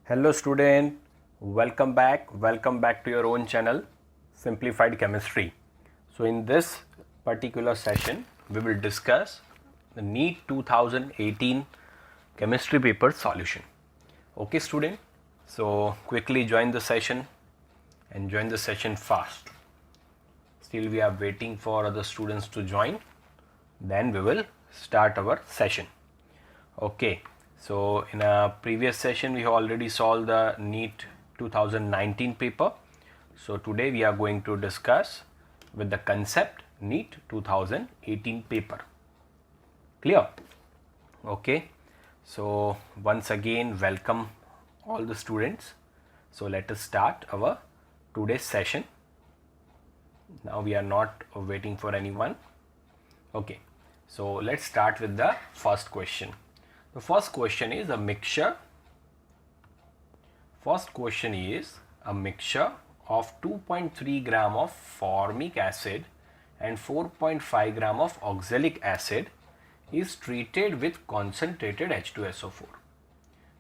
Hello student, welcome back to your own channel Simplified Chemistry. So in this particular session we will discuss the NEET 2018 chemistry paper solution. Okay student, so quickly join the session and join the session fast. Still we are waiting for other students to join, then we will start our session. Okay. So in a previous session we have already solved the NEET 2019 paper. So today we are going to discuss with the concept NEET 2018 paper. Clear? Okay. So once again welcome all the students. So let us start our today's session. Now we are not waiting for anyone. Okay. So let's start with the first question. The first question is a mixture. First question is a mixture of 2.3 gram of formic acid and 4.5 gram of oxalic acid is treated with concentrated H2SO4.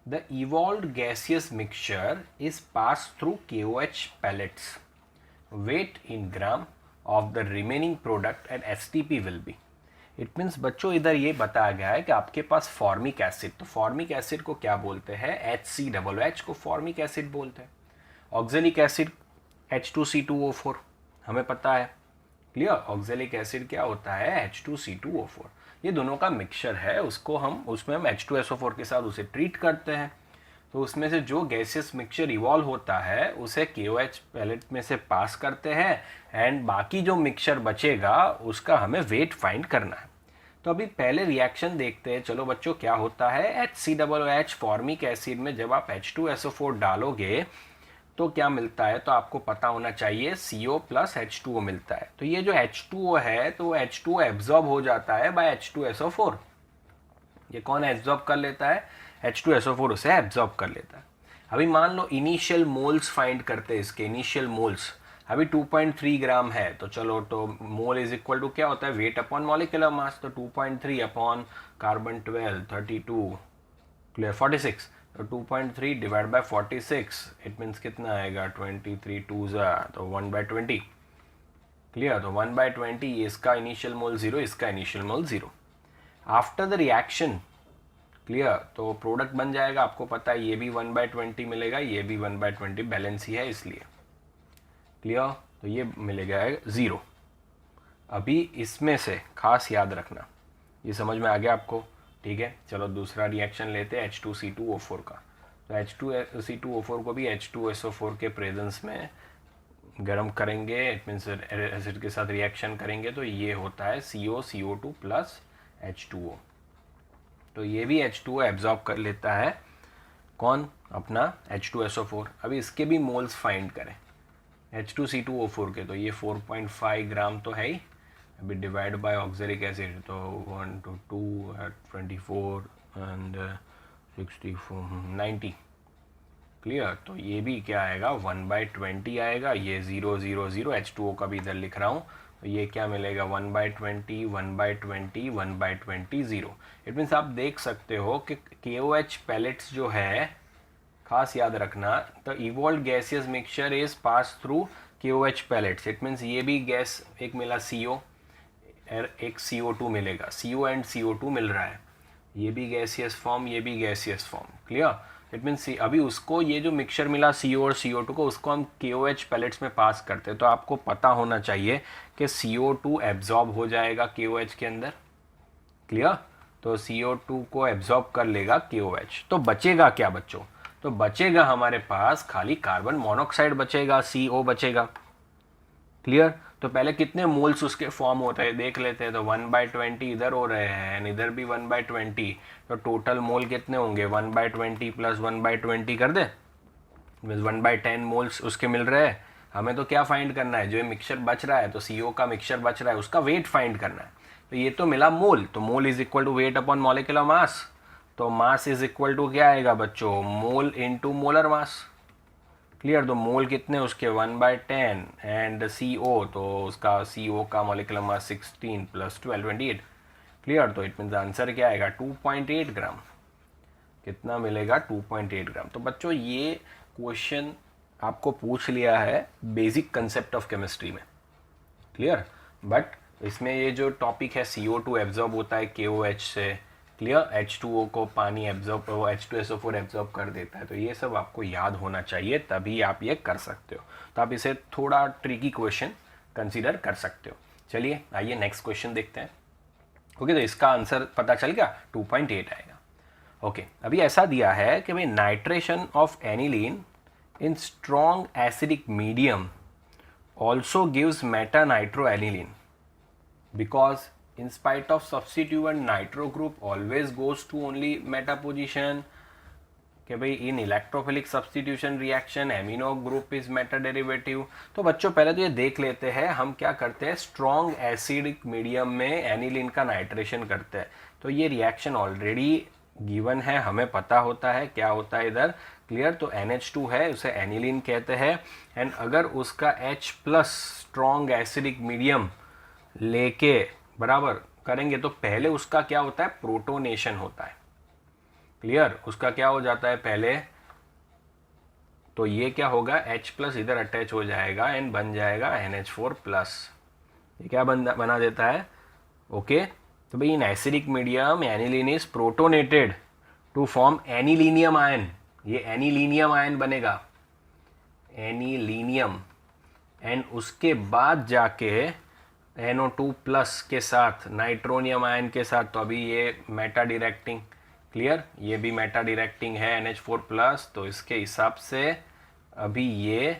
The evolved gaseous mixture is passed through KOH pellets. Weight in gram of the remaining product and STP will be. It means बच्चों इधर ये बताया गया है कि आपके पास formic acid, तो formic acid को क्या बोलते हैं? HCOOH को फॉर्मिक एसिड बोलते हैं. ऑक्जेलिक एसिड H2C2O4 हमें पता है. क्लियर? ऑक्जेलिक एसिड क्या होता है? H2C2O4. ये दोनों का मिक्सचर है, उसमें हम H2SO4 के साथ उसे ट्रीट करते हैं. तो उसमें से जो गैसियस मिक्सचर इवॉल्व होता है उसे KOH पैलेट में से पास करते हैं एंड बाकी जो मिक्सचर बचेगा उसका हमें वेट फाइंड करना है. तो अभी पहले रिएक्शन देखते हैं. चलो बच्चों, क्या होता है? HCOOH फॉर्मिक एसिड में जब आप H2SO4 डालोगे तो क्या मिलता है? तो आपको पता होना चाहिए CO प्लस H2O मिलता है. तो ये जो H2O है तो H2O एब्जॉर्ब हो जाता है बाय H2SO4. ये कौन एब्जॉर्ब कर लेता है? H2SO4 उसे एब्जॉर्ब कर लेता है. अभी मान लो इनिशियल मोल्स फाइंड करते हैं. इसके इनिशियल मोल्स अभी 2.3 ग्राम है. तो चलो, तो मोल इज इक्वल टू क्या होता है? Wait upon molecular mass. तो 2.3 अपॉन कार्बन 12 32 क्लियर 46. तो 2.3 डिवाइड बाय 46 इट मीन्स कितना आएगा? 23 2 तो 1/20 क्लियर. तो 1/20 इसका इनिशियल मोल 0, इसका initial mole 0. After the reaction clear, तो प्रोडक्ट बन जाएगा. आपको पता है ये भी 1/20 मिलेगा, ये भी 1/20, बैलेंस ही है इसलिए. क्लियर. तो ये मिलेगा 0. अभी इसमें से खास याद रखना, ये समझ में आ गया आपको? ठीक है. चलो दूसरा रिएक्शन लेते हैं H2C2O4 का. तो H2C2O4 को भी H2SO4 के प्रेजेंस में गर्म करेंगे. इट मीन्स एसिड के साथ रिएक्शन करेंगे तो ये होता है CO प्लस H2O. तो ये भी H2O एब्जॉर्ब कर लेता है. कौन? अपना H2SO4. अभी इसके भी मोल्स फाइंड करें H2C2O4 के. तो ये 4.5 ग्राम तो है ही. अभी डिवाइड बाय ऑक्जेलिक एसिड तो 1 to 2 24 एंड 64 90 क्लियर. तो ये भी क्या आएगा? 1/20 आएगा. ये 0 0 0 H2O का भी इधर लिख रहा हूँ. तो ये क्या मिलेगा? 1/20 1/20 1/20 0. इट मीन्स आप देख सकते हो कि KOH पैलेट्स जो है, खास याद रखना, तो evolve gaseous mixture is pass through KOH pellets. It means ये भी गैस एक मिला CO, एक CO2 मिलेगा. CO एंड CO2 मिल रहा है. ये भी गैसियस फॉर्म, ये भी gaseous form. Clear. It means अभी उसको ये जो मिक्सचर मिला CO और CO2 को, उसको हम KOH पैलेट्स में पास करते हैं. तो आपको पता होना चाहिए कि CO2 एब्जॉर्ब हो जाएगा KOH के अंदर. क्लियर. तो CO2 को एब्जॉर्ब कर लेगा KOH. तो बचेगा क्या बच्चों? तो बचेगा हमारे पास खाली कार्बन मोनोऑक्साइड बचेगा, CO बचेगा. क्लियर. तो पहले कितने मोल्स उसके फॉर्म होते हैं देख लेते हैं. तो 1/20 इधर हो रहे हैं, इधर भी 1/20. तो टोटल मोल कितने होंगे? 1/20 प्लस 1/20 कर दे, 1/10 मोल्स उसके मिल रहे हैं. हमें तो क्या फाइंड करना है? जो मिक्सचर बच रहा है, तो CO का मिक्सचर बच रहा है, उसका वेट फाइंड करना है. तो ये तो मिला मोल. तो mole is equal to weight upon molecular mass. तो मास इज इक्वल टू क्या आएगा बच्चों? Mole into molar mass. Clear. तो मोल कितने उसके? 1/10 एंड CO, तो उसका CO का मॉलिक्यूलर मास 16 प्लस 12 28. क्लियर. तो इट मीन्स आंसर क्या आएगा? 2.8 ग्राम. कितना मिलेगा 2.8 ग्राम। तो बच्चों ये क्वेश्चन आपको पूछ लिया है बेसिक कंसेप्ट ऑफ केमिस्ट्री में, क्लियर। बट इसमें ये जो टॉपिक है CO2 एब्जॉर्ब होता है KOH से, क्लियर, H2O को पानी एब्जॉर्ब, H2SO4 एब्जॉर्ब कर देता है। तो ये सब आपको याद होना चाहिए, तभी आप ये कर सकते हो। तो आप इसे थोड़ा ट्रिकी क्वेश्चन कंसीडर कर सकते हो। चलिए आइए नेक्स्ट क्वेश्चन देखते हैं। ओके, तो इसका आंसर पता चल गया, 2.8 आएगा। ओके, अभी ऐसा दिया है कि भाई nitration of aniline in strong acidic medium also gives meta nitroaniline because in spite of substituent nitro group always goes to only meta position कि भाई in electrophilic substitution reaction amino group is meta derivative. तो बच्चों पहले तो ये देख लेते हैं हम क्या करते हैं, स्ट्रॉन्ग एसिडिक मीडियम में एनिलीन का नाइट्रेशन करते हैं। तो ये रिएक्शन ऑलरेडी गिवन है, हमें पता होता है क्या होता है इधर, क्लियर। तो NH2 है, उसे एनिलीन कहते हैं। एंड अगर उसका H plus strong acidic medium लेके बराबर करेंगे तो पहले उसका क्या होता है, प्रोटोनेशन होता है, क्लियर। उसका क्या हो जाता है पहले, तो ये क्या होगा, H प्लस इधर अटैच हो जाएगा एंड बन जाएगा NH4 प्लस। ये क्या बना देता है, ओके। तो भाई in acidic medium aniline is protonated to form anilinium ion. ये एनिलीनियम आयन बनेगा, एनिलीनियम। एंड उसके बाद जाके NO2 प्लस के साथ नाइट्रोनियम आयन के साथ, तो अभी ये मेटा डायरेक्टिंग, क्लियर, ये भी मेटा डायरेक्टिंग है NH4 प्लस। तो इसके हिसाब से अभी ये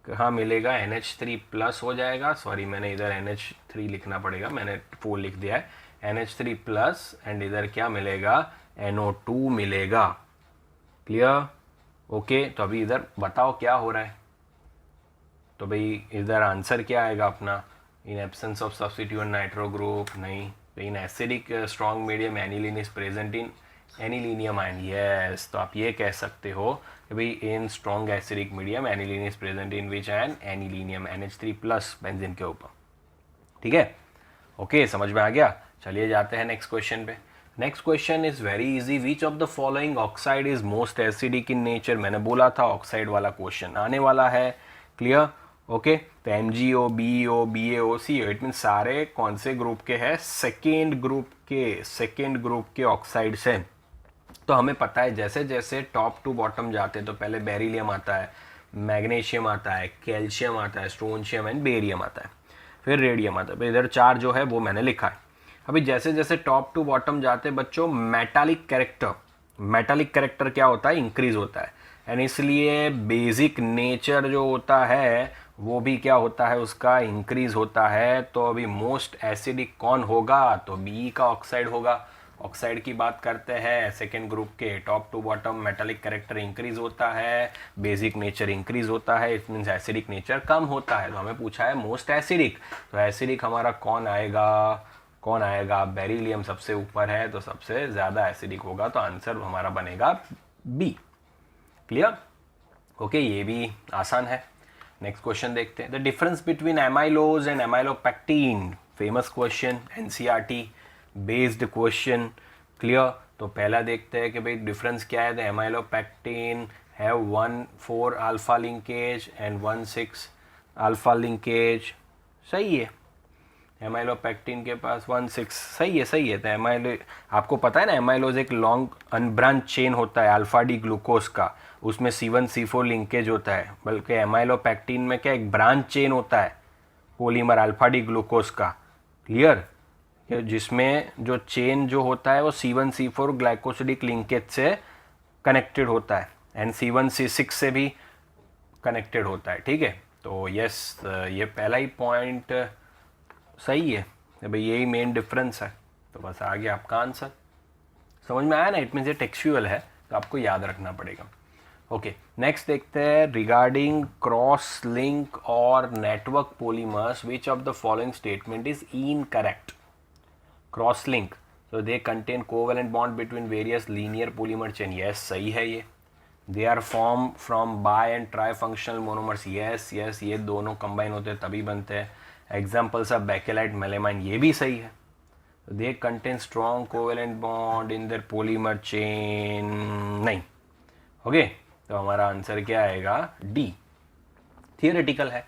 कहाँ मिलेगा, NH3 प्लस हो जाएगा। सॉरी मैंने इधर NH3 लिखना पड़ेगा, मैंने 4 लिख दिया है, NH3 प्लस। एंड इधर क्या मिलेगा, NO2 मिलेगा, क्लियर, ओके। तो अभी इधर बताओ क्या हो रहा है। तो भाई इधर आंसर क्या आएगा अपना, in absence of substituent nitro group, नहीं, in acidic strong medium aniline is present in anilinium ion, yes. तो आप ये कह सकते हो कि भाई in strong acidic medium aniline is present in which ion, anilinium, NH3 plus benzene के ऊपर, ठीक है, ओके, समझ में आ गया। चलिए जाते हैं नेक्स्ट क्वेश्चन पे। Next question is very easy, which of the following oxide is most acidic in nature. मैंने बोला था ऑक्साइड वाला क्वेश्चन आने वाला है, क्लियर, ओके। तो MgO, BeO, BaO, CO, it mean सारे कौन से ग्रुप के हैं, सेकेंड ग्रुप के ऑक्साइड से। तो हमें पता है जैसे जैसे टॉप टू बॉटम जाते हैं तो पहले बेरिलियम आता है, मैग्नीशियम आता है, कैल्शियम आता है, स्ट्रोंशियम एंड बेरियम आता है, फिर रेडियम आता है। इधर 4 जो है वो मैंने लिखा है। अभी जैसे जैसे टॉप टू बॉटम जाते हैं बच्चों, मेटालिक कैरेक्टर क्या होता है, इंक्रीज होता है। एंड इसलिए बेसिक नेचर जो होता है वो भी क्या होता है, उसका इंक्रीज होता है। तो अभी मोस्ट एसिडिक कौन होगा, तो Be का ऑक्साइड होगा। ऑक्साइड की बात करते हैं, सेकेंड ग्रुप के top to bottom metallic character increase होता है, बेसिक नेचर इंक्रीज होता है, इट मीन्स एसिडिक नेचर कम होता है। तो हमें पूछा है मोस्ट एसिडिक, तो एसिडिक हमारा कौन आएगा, बेरिलियम सबसे ऊपर है तो सबसे ज़्यादा एसिडिक होगा। तो आंसर हमारा बनेगा B, क्लियर, ओके। ये भी आसान है। नेक्स्ट क्वेश्चन देखते हैं, the difference between amylose and amylopectin, famous question, NCERT based question, clear. तो पहला देखते हैं कि भाई डिफरेंस क्या है। The amylopectin have 1,4 alpha linkage and 1,6 alpha linkage, सही है। एमाइलोपेक्टिन के पास 1,6, सही है। तो एमाइलो, आपको पता है ना, एमाइलोज एक लॉन्ग अनब्रांच चेन होता है अल्फा डी ग्लूकोज का, उसमें C1 C4 लिंकेज होता है। बल्कि एमाइलोपेक्टिन में क्या, एक ब्रांच चेन होता है पॉलीमर अल्फा डी ग्लूकोज का, क्लियर, जिसमें जो चेन जो होता है वो C1 C4 ग्लाइकोसिडिक लिंकेज से कनेक्टेड होता है एंड C1 C6 से भी कनेक्टेड होता है, ठीक है। तो यस, ये पहला ही पॉइंट सही है भाई, यही मेन डिफरेंस है। तो बस आ गया आपका आंसर, समझ में आया ना। इट मीन्स ये टेक्सचुअल है तो आपको याद रखना पड़ेगा। ओके, नेक्स्ट देखते हैं, रिगार्डिंग क्रॉस लिंक और network polymers which of the following statement is incorrect. Cross link, so they contain covalent bond between various linear polymer chain, yes, सही है ये। they are formed from bi and trifunctional monomers, yes, ये दोनों combine होते हैं तभी बनते हैं। एग्जाम्पल्स ऑफ बेकेलाइट मेलेमाइन, ये भी सही है। They contain strong covalent bond in their polymer chain, नहीं। ओके, तो हमारा आंसर क्या आएगा? डी, थियोरेटिकल है।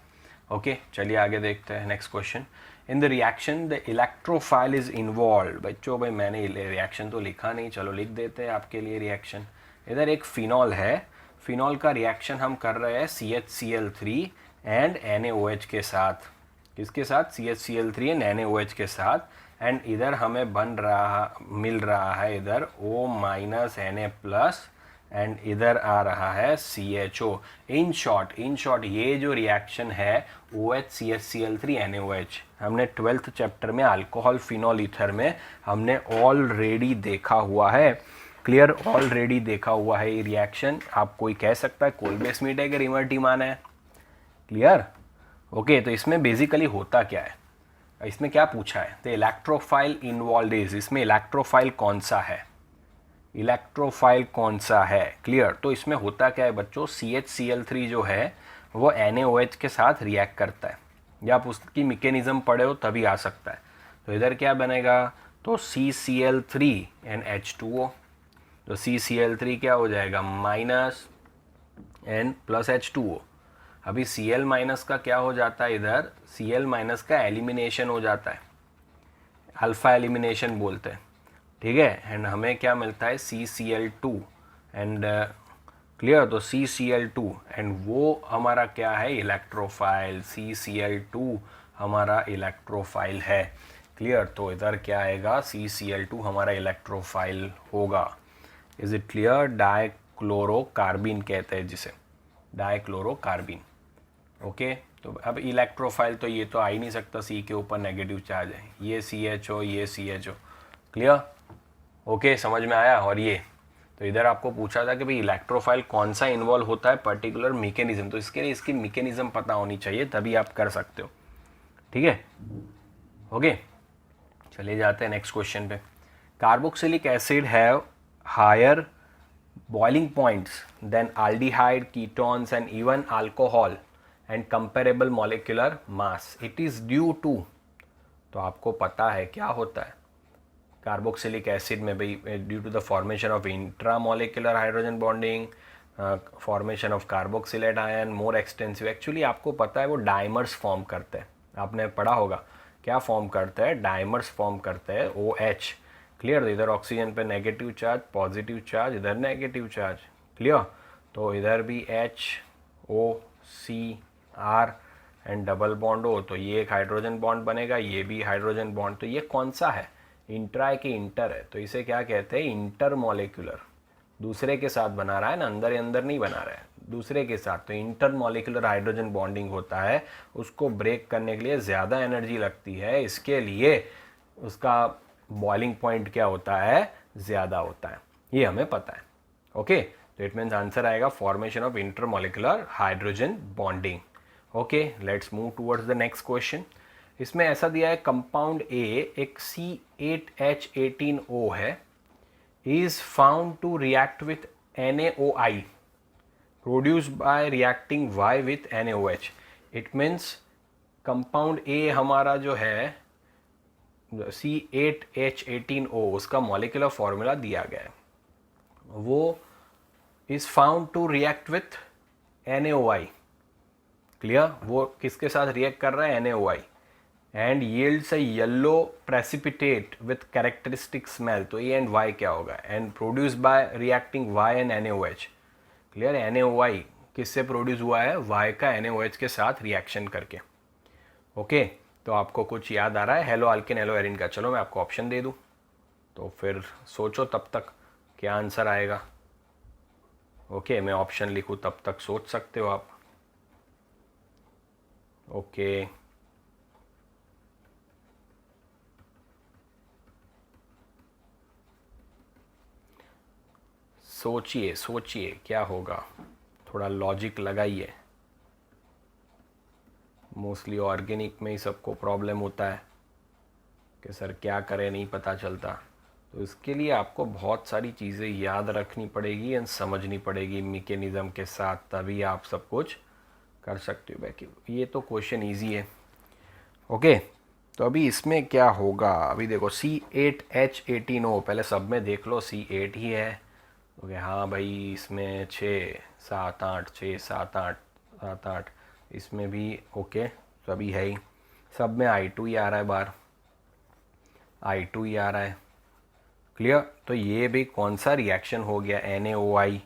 ओके, चलिए आगे देखते हैं next question. In the reaction the electrophile is involve. बच्चों भाई मैंने रिएक्शन तो लिखा नहीं, चलो लिख देते हैं आपके लिए रिएक्शन। इधर एक फिनॉल है, फिनॉल का रिएक्शन हम कर रहे हैं CHCl3 एंड NaOH के साथ। किसके साथ? CHCl3 एंड NaOH के साथ। एंड इधर हमें मिल रहा है इधर O माइनस Na+ एंड इधर आ रहा है CHO। इन शॉर्ट ये जो रिएक्शन है OH CHCl3 NaOH, हमने 12th चैप्टर में अल्कोहल फिनॉल ईथर में हमने ऑलरेडी देखा हुआ है। क्लियर, ऑलरेडी देखा हुआ है ये रिएक्शन। आप कोई कह सकता है कोलबेस मीट है कि रिमर्टीमान है। Clear, okay. तो इसमें बेसिकली होता क्या है, इसमें क्या पूछा है? तो इलेक्ट्रोफाइल इन्वॉल्व इज, इसमें इलेक्ट्रोफाइल कौन सा है? इलेक्ट्रोफाइल कौन सा है? क्लियर, तो इसमें होता क्या है बच्चों, CHCl3 जो है वो NaOH के साथ रिएक्ट करता है, या आप उसकी मैकेनिज्म पढ़े हो तभी आ सकता है। तो इधर क्या बनेगा? तो CCl3 एंड H2O। तो CCl3 क्या हो जाएगा? Minus n plus H2O। अभी Cl माइनस का क्या हो जाता है? इधर Cl माइनस का एलिमिनेशन हो जाता है, अल्फा एलिमिनेशन बोलते हैं, ठीक है। एंड हमें क्या मिलता है? CCl2 एंड क्लियर, तो CCl2 एंड वो हमारा क्या है? इलेक्ट्रोफाइल। CCl2 हमारा इलेक्ट्रोफाइल है। क्लियर, तो इधर क्या आएगा? CCl2 हमारा इलेक्ट्रोफाइल होगा। Is it clear? डाइक्लोरोकार्बिन कहते हैं जिसे, डाइक्लोरोकार्बिन। ओके, तो अब इलेक्ट्रोफाइल तो ये तो आ ही नहीं सकता, C के ऊपर नेगेटिव चार्ज है, ये CHO ये CHO। क्लियर, ओके, समझ में आया। और ये तो इधर आपको पूछा था कि भाई इलेक्ट्रोफाइल कौन सा इन्वॉल्व होता है पर्टिकुलर मैकेनिज्म, तो इसके लिए इसकी मैकेनिज्म पता होनी चाहिए तभी आप कर सकते हो, ठीक है। ओके, चले जाते हैं नेक्स्ट क्वेश्चन पे। Carboxylic acid have higher boiling points than aldehyde, ketones and even alcohol and comparable molecular mass. It is due to, तो आपको पता है क्या होता है कार्बोक्सिलिक एसिड में भाई? Due to the formation of intramolecular hydrogen bonding, formation of carboxylate ion more extensive. Actually आपको पता है वो डाइमर्स फॉर्म करते हैं, आपने पढ़ा होगा क्या फॉर्म करते हैं? डाइमर्स फॉर्म करते हैं, OH। क्लियर, इधर ऑक्सीजन पे नेगेटिव चार्ज, पॉजिटिव चार्ज, इधर नेगेटिव चार्ज। क्लियर, तो इधर भी HOCR एंड डबल बॉन्ड हो तो ये एक हाइड्रोजन बॉन्ड बनेगा, ये भी हाइड्रोजन बॉन्ड। तो ये कौन सा है? इंट्रा के इंटर है, तो इसे क्या कहते हैं? Inter molecular. दूसरे के साथ बना रहा है ना, अंदर अंदर नहीं बना रहा है, दूसरे के साथ। तो इंटर मॉलिक्यूलर हाइड्रोजन बॉन्डिंग होता है, उसको ब्रेक करने के लिए ज़्यादा एनर्जी लगती है, इसके लिए उसका बॉइलिंग पॉइंट क्या होता है? ज़्यादा होता है, ये हमें पता है। ओके, तो इट मीन्स आंसर आएगा formation of intermolecular hydrogen bonding. Okay, let's move towards the next question. इसमें ऐसा दिया है कंपाउंड A एक C8H18O है, is found to react with NaOI produced by reacting Y with NaOH. It means compound A हमारा जो है C8H18O, उसका मॉलिक्यूलर फॉर्मूला दिया गया है, वो is found to react with NaOI। Clear, वो किसके साथ रिएक्ट कर रहा है? NaOI and yields a yellow precipitate with characteristic smell. तो E एंड Y क्या होगा? And produce by reacting Y and NaOH। Clear, NaOI किससे प्रोड्यूस हुआ है? Y का NaOH के साथ रिएक्शन करके। ओके, तो आपको कुछ याद आ रहा है हेलो अल्किन हेलो एरिन का? चलो मैं आपको ऑप्शन दे दूं, तो फिर सोचो तब तक क्या आंसर आएगा। ओके, मैं ऑप्शन लिखूं तब तक सोच सकते हो आप। ओके, सोचिए सोचिए क्या होगा, थोड़ा लॉजिक लगाइए। मोस्टली ऑर्गेनिक में ही सबको प्रॉब्लम होता है कि सर क्या करें, नहीं पता चलता। तो इसके लिए आपको बहुत सारी चीज़ें याद रखनी पड़ेगी एंड समझनी पड़ेगी मैकेनिज्म के साथ, तभी आप सब कुछ कर सकते हो। बाकी ये तो क्वेश्चन इजी है। ओके, तो अभी इसमें क्या होगा, अभी देखो C8H18O, पहले सब में देख लो C8 ही है। ओके हाँ भाई, इसमें 6 7 8 6 7 8 इसमें भी ओके, सभी है ही, सब में I2 ही आ रहा है बाहर, I2 ही आ रहा है। क्लियर। तो ये भी कौन सा रिएक्शन हो गया, NaOI।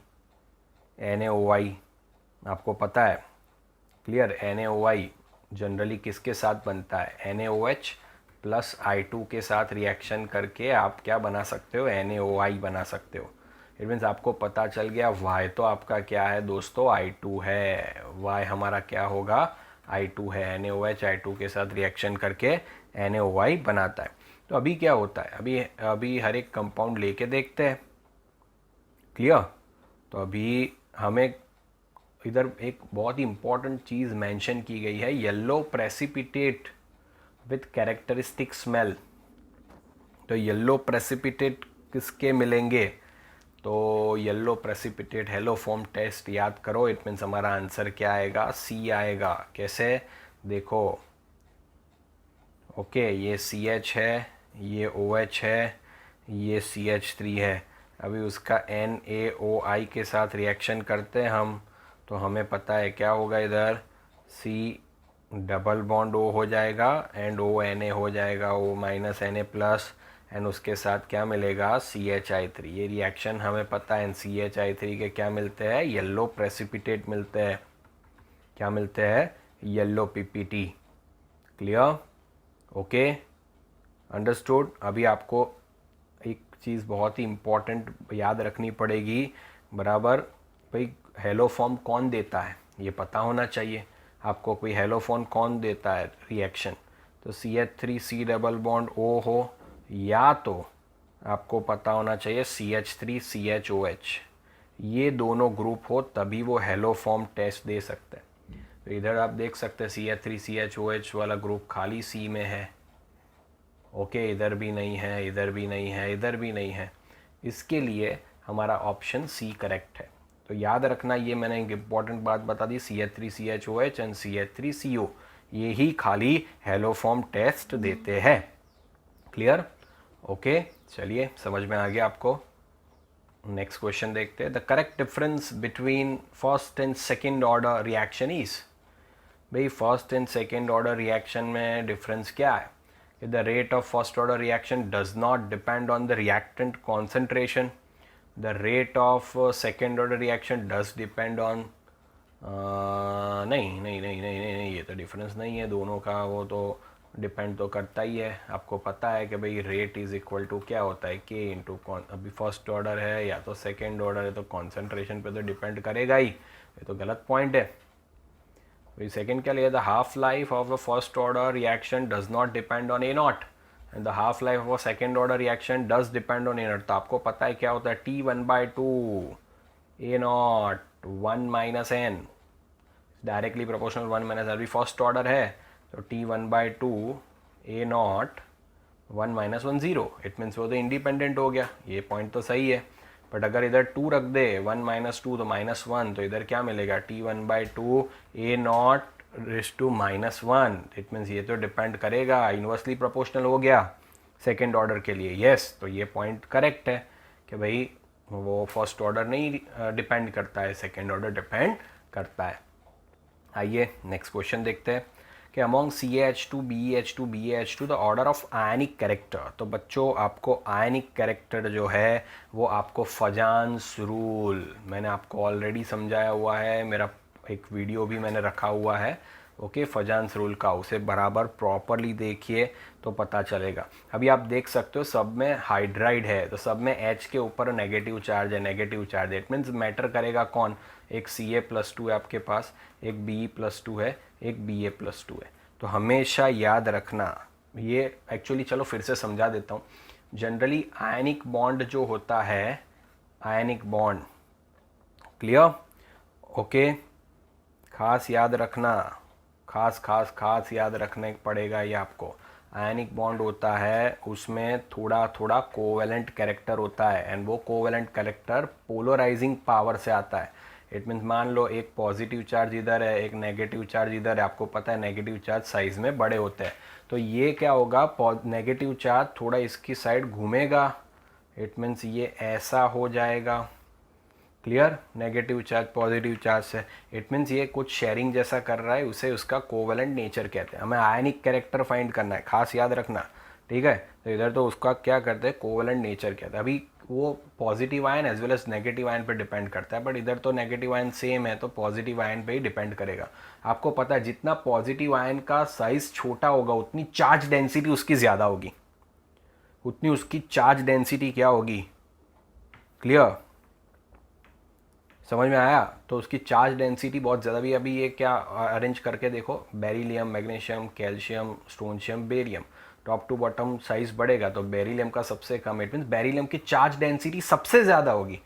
NaOI आपको पता है, क्लियर। NaOI जनरली किसके साथ बनता है, NaOH प्लस I2 के साथ रिएक्शन करके आप क्या बना सकते हो, NaOI बना सकते हो। इट मीन्स आपको पता चल गया Y तो आपका क्या है दोस्तों, I2 है। Y हमारा क्या होगा, I2 है। NaOH I2 के साथ रिएक्शन करके NaOI बनाता है। तो अभी क्या होता है, अभी हर एक कंपाउंड लेके देखते हैं। क्लियर। तो अभी हमें इधर एक बहुत ही इंपॉर्टेंट चीज़ मेंशन की गई है, yellow precipitate with characteristic smell. तो येलो प्रेसिपिटेट किसके मिलेंगे, तो येलो प्रेसिपिटेट हेलोफॉर्म टेस्ट याद करो। इट मीन्स हमारा आंसर क्या आएगा, सी आएगा। कैसे, देखो ओके, ये CH है, ये OH है, ये CH3 है। अभी उसका NaOI के साथ रिएक्शन करते हैं हम, तो हमें पता है क्या होगा, इधर C डबल बॉन्ड O हो जाएगा एंड ONa हो जाएगा, O minus Na plus, and उसके साथ क्या मिलेगा, CHI3। ये रिएक्शन हमें पता है, CHI3 के क्या मिलते हैं, येलो प्रेसिपिटेट मिलते हैं। क्या मिलते हैं, yellow PPT। Clear, okay, understood. अभी आपको एक चीज़ बहुत ही इम्पॉर्टेंट याद रखनी पड़ेगी, बराबर भाई, हेलोफॉर्म कौन देता है ये पता होना चाहिए आपको। कोई हेलोफॉर्म कौन देता है रिएक्शन, तो CH3C डबल बॉन्ड O हो, या तो आपको पता होना चाहिए CH3CHOH, ये दोनों ग्रुप हो, तभी वो हेलोफॉर्म टेस्ट दे सकते हैं। तो इधर आप देख सकते हैं CH3CHOH वाला ग्रुप खाली C में है। ओके, इधर भी नहीं है, इधर भी नहीं है, इधर भी नहीं है। इसके लिए हमारा ऑप्शन C करेक्ट है। तो याद रखना, ये मैंने एक इम्पॉर्टेंट बात बता दी, CH3CHOH एंड CH3CO ये ही खाली हेलोफॉर्म टेस्ट देते हैं। क्लियर, ओके, चलिए समझ में आ गया आपको। नेक्स्ट क्वेश्चन देखते हैं। The correct difference between first and second order reaction is, भाई first and second order reaction में डिफरेंस क्या है, the rate of first order reaction does not depend on the reactant concentration, the rate of second order reaction does depend on नहीं नहीं नहीं नहीं नहीं नहीं, ये तो डिफरेंस नहीं है दोनों का, वो तो डिपेंड तो करता ही है। आपको पता है कि भाई रेट इज़ इक्वल टू क्या होता है, K इंटू कौन, अभी फर्स्ट ऑर्डर है या तो सेकेंड ऑर्डर है, तो कॉन्सेंट्रेशन पे तो डिपेंड करेगा ही, ये तो गलत पॉइंट है। सेकेंड क्या लिया, the half life of a first order reaction does not depend on A0 and the half life of a second order reaction does depend on A0। तो आपको पता है क्या होता है, T1/2 A0 1 minus N, directly proportional 1 minus, अभी first order है तो T1/2 A0 1 minus 1 0, it means वो तो इंडिपेंडेंट हो गया, ये पॉइंट तो सही है। बट अगर इधर 2 रख दे, 1 माइनस 2 तो -1, तो इधर क्या मिलेगा, T1/2 A0 raise to -1, it means ये तो डिपेंड करेगा, इन्वर्सली प्रोपोर्शनल हो गया सेकेंड ऑर्डर के लिए। यस, तो ये पॉइंट करेक्ट है कि भाई वो फर्स्ट ऑर्डर नहीं डिपेंड करता है, सेकेंड ऑर्डर डिपेंड करता है। आइए नेक्स्ट क्वेश्चन देखते हैं कि among CaH2 BeH2 BaH2 the order of ionic character. तो बच्चों आपको आयनिक कैरेक्टर जो है वो आपको फजान्स रूल, मैंने आपको ऑलरेडी समझाया हुआ है, मेरा एक वीडियो भी मैंने रखा हुआ है, ओके, फजान्स रूल का, उसे बराबर प्रॉपरली देखिए तो पता चलेगा। अभी आप देख सकते हो सब में हाइड्राइड है, तो सब में H के ऊपर नेगेटिव चार्ज है, नेगेटिव चार्ज है, इट मीन्स मैटर करेगा कौन, एक Ca+2 है आपके पास, एक Be+2 है, एक Ba+2 है। तो हमेशा याद रखना, ये एक्चुअली चलो फिर से समझा देता हूँ। जनरली आयनिक बॉन्ड जो होता है, आयनिक बॉन्ड, क्लियर, ओके, खास याद रखना, खास याद रखने पड़ेगा ये आपको। आयनिक बॉन्ड होता है उसमें थोड़ा थोड़ा कोवेलेंट कैरेक्टर होता है, एंड वो कोवेलेंट कैरेक्टर पोलराइजिंग पावर से आता है। इट मीन्स मान लो एक पॉजिटिव चार्ज इधर है, एक नेगेटिव चार्ज इधर है, आपको पता है नेगेटिव चार्ज साइज में बड़े होते हैं, तो ये क्या होगा, नेगेटिव चार्ज थोड़ा इसकी साइड घूमेगा, इट मीन्स ये ऐसा हो जाएगा। Clear, negative charge positive charge से, इट मीन्स ये कुछ शेयरिंग जैसा कर रहा है, उसे उसका कोवेलेंट नेचर कहते हैं। हमें आयनिक कैरेक्टर फाइंड करना है, खास याद रखना, ठीक है। तो इधर तो उसका क्या करते हैं, कोवेलेंट नेचर कहते हैं। अभी वो positive ion as well as negative ion पर डिपेंड करता है, बट इधर तो नेगेटिव आयन सेम है, तो पॉजिटिव आयन पे ही डिपेंड करेगा। आपको पता है जितना पॉजिटिव आयन का साइज छोटा होगा उतनी चार्ज डेंसिटी उसकी ज़्यादा होगी, उतनी उसकी चार्ज डेंसिटी क्या होगी, क्लियर, समझ में आया। तो उसकी चार्ज डेंसिटी बहुत ज़्यादा भी। अभी ये क्या अरेंज करके देखो, beryllium, magnesium, calcium, strontium, barium, top to bottom size बढ़ेगा तो बेरिलियम का सबसे कम, इट मीन्स बेरिलियम की चार्ज डेंसिटी सबसे ज़्यादा होगी,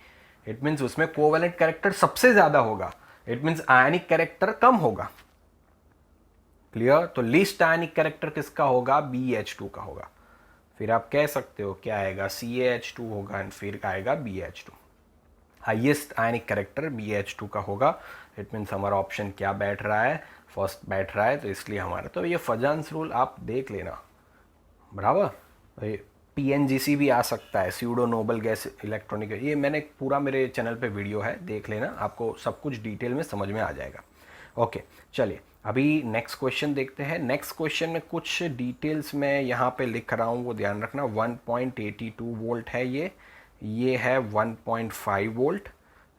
इट मीन्स उसमें कोवेलेंट कैरेक्टर सबसे ज़्यादा होगा, इट मीन्स आयनिक कैरेक्टर कम होगा। क्लियर, तो लीस्ट आयनिक कैरेक्टर किसका होगा, BH2 का होगा। फिर आप कह सकते हो क्या आएगा, CaH2 होगा एंड फिर आएगा BH2। हाईएस्ट आयनिक कैरेक्टर BH2 का होगा। इट मीन्स हमारा ऑप्शन क्या बैठ रहा है, फर्स्ट बैठ रहा है, तो इसलिए हमारा, तो ये फजान्स रूल आप देख लेना बराबर। PNGC भी आ सकता है, स्यूडो नोबल गैस इलेक्ट्रॉनिक, ये मैंने पूरा मेरे चैनल पे वीडियो है, देख लेना, आपको सब कुछ डिटेल में समझ में आ जाएगा। ओके चलिए अभी नेक्स्ट क्वेश्चन देखते हैं। नेक्स्ट क्वेश्चन में कुछ डिटेल्स मैं यहाँ पे लिख रहा हूँ, वो ध्यान रखना। 1.82 वोल्ट है ये है 1.5 वोल्ट,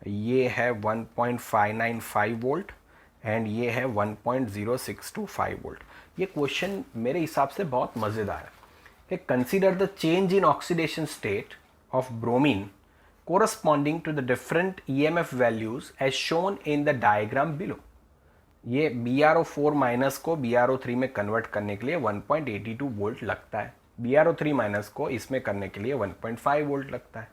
ये है 1.595 वोल्ट एंड ये है 1.0625 वोल्ट। ये क्वेश्चन मेरे हिसाब से बहुत मज़ेदार है कि consider the change in oxidation state of bromine corresponding to the different EMF values as shown in the diagram below। ये BrO4 माइनस को BrO3 में कन्वर्ट करने के लिए 1.82 वोल्ट लगता है, BrO3 माइनस को इसमें करने के लिए 1.5 वोल्ट लगता है,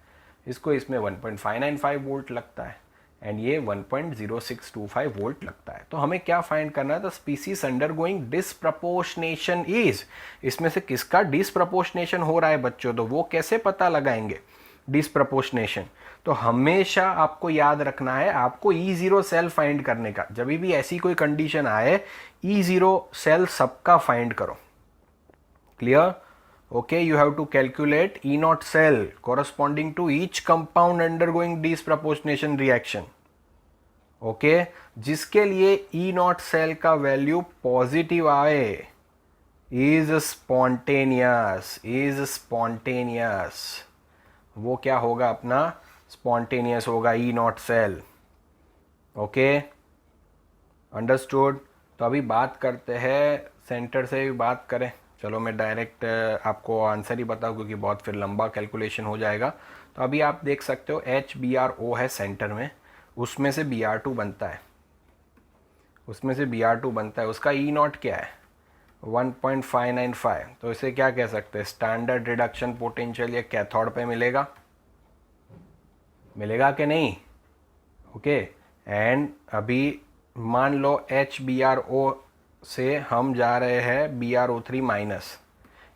इसको इसमें 1.595 वोल्ट लगता है एंड ये 1.0625 वोल्ट लगता है। तो हमें क्या फाइंड करना है, the species undergoing disproportionation is, इसमें से किसका डिसप्रपोर्शनेशन हो रहा है बच्चों, तो वो कैसे पता लगाएंगे डिसप्रपोर्शनेशन। तो हमेशा आपको याद रखना है, आपको E0 सेल फाइंड करने का, जब भी ऐसी कोई कंडीशन आए E0 सेल सबका फाइंड करो। Clear, okay, you have to calculate E0 cell corresponding to each compound undergoing disproportionation reaction। okay, जिसके लिए E0 सेल का वैल्यू पॉजिटिव आए is spontaneous, वो क्या होगा अपना, spontaneous होगा E0 सेल। Okay understood. तो अभी बात करते हैं, सेंटर से भी बात करें, चलो मैं डायरेक्ट आपको आंसर ही बताऊँ क्योंकि बहुत फिर लंबा कैलकुलेशन हो जाएगा। तो अभी आप देख सकते हो HBrO है सेंटर में, उसमें से Br2 बनता है, उसका E0 क्या है 1.595। तो इसे क्या कह सकते हैं, स्टैंडर्ड रिडक्शन पोटेंशियल ये कैथोड पे मिलेगा कि नहीं। ओके एंड अभी मान लो HBrO से हम जा रहे हैं BrO3 माइनस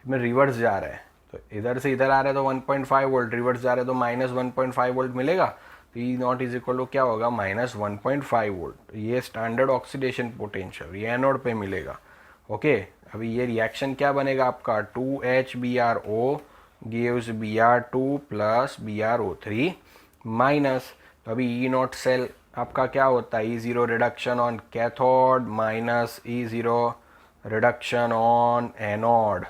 में, रिवर्स जा रहे हैं, तो इधर से इधर आ रहे हैं तो 1.5 वोल्ट, रिवर्स जा रहे हैं तो माइनस 1.5 वोल्ट मिलेगा। तो E0 इज इक्वल टू क्या होगा, माइनस 1.5 वोल्ट। ये स्टैंडर्ड ऑक्सीडेशन पोटेंशियल ये एनोड पे मिलेगा। ओके अभी ये रिएक्शन क्या बनेगा आपका, 2HBrO gives Br2 plus BrO3 minus, तो अभी E0 सेल आपका क्या होता है, E0 reduction on cathode minus E0 reduction on anode.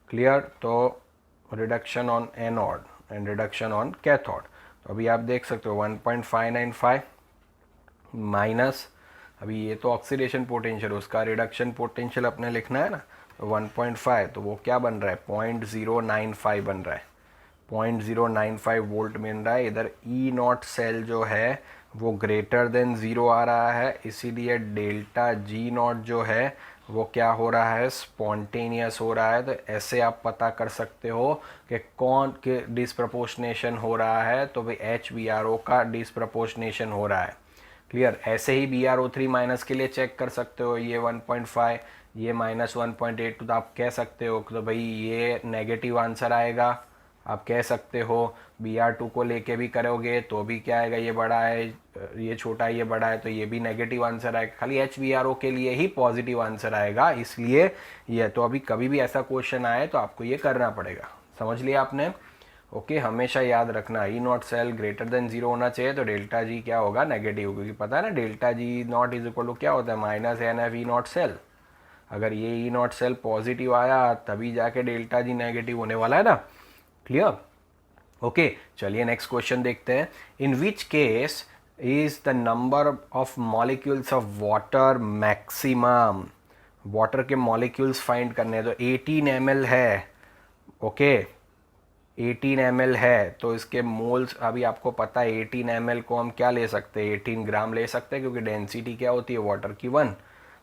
Clear, तो reduction on anode and reduction on cathode. तो अभी आप देख सकते हो 1.595 माइनस, अभी ये तो ऑक्सीडेशन पोटेंशियल, उसका रिडक्शन पोटेंशियल अपने लिखना है ना, तो 1.5, तो वो क्या बन रहा है 0.095 बन रहा है, 0.095 वोल्ट मिल रहा है। इधर E0 सेल जो है वो ग्रेटर देन 0 आ रहा है, इसीलिए डेल्टा G0 जो है वो क्या हो रहा है, स्पॉन्टेनियस हो रहा है। तो ऐसे आप पता कर सकते हो कि कौन के डिसप्रपोर्शनेशन हो रहा है, तो भाई HBrO का डिसप्रपोर्शनेशन हो रहा है। क्लियर, ऐसे ही BrO3 माइनस के लिए चेक कर सकते हो, ये 1.5 ये माइनस 1.8, तो आप कह सकते हो तो भाई ये नेगेटिव आंसर आएगा, आप कह सकते हो Br2 को लेके भी करोगे तो भी क्या आएगा, ये बड़ा है, ये छोटा है, ये बड़ा है, तो ये भी नेगेटिव आंसर आएगा। खाली HBrO के लिए ही पॉजिटिव आंसर आएगा, इसलिए ये तो अभी कभी भी ऐसा क्वेश्चन आए तो आपको ये करना पड़ेगा। समझ लिया आपने? ओके, हमेशा याद रखना E not cell greater than zero होना चाहिए, तो डेल्टा जी क्या होगा, नेगेटिव, क्योंकि पता है ना delta G naught is equal to क्या होता है, minus n F E not cell. अगर ये ई नॉट सेल पॉजिटिव आया तभी जाके डेल्टा जी नेगेटिव होने वाला है ना। क्लियर? ओके, चलिए नेक्स्ट क्वेश्चन देखते हैं। In which case is the number of molecules of water maximum? Water के मॉलिक्यूल्स फाइंड करने हैं, तो 18 ml है। ओके, 18 ml है तो इसके मोल्स, अभी आपको पता है 18 ml को हम क्या ले सकते हैं, 18 ग्राम ले सकते हैं, क्योंकि डेंसिटी क्या होती है वाटर की 1,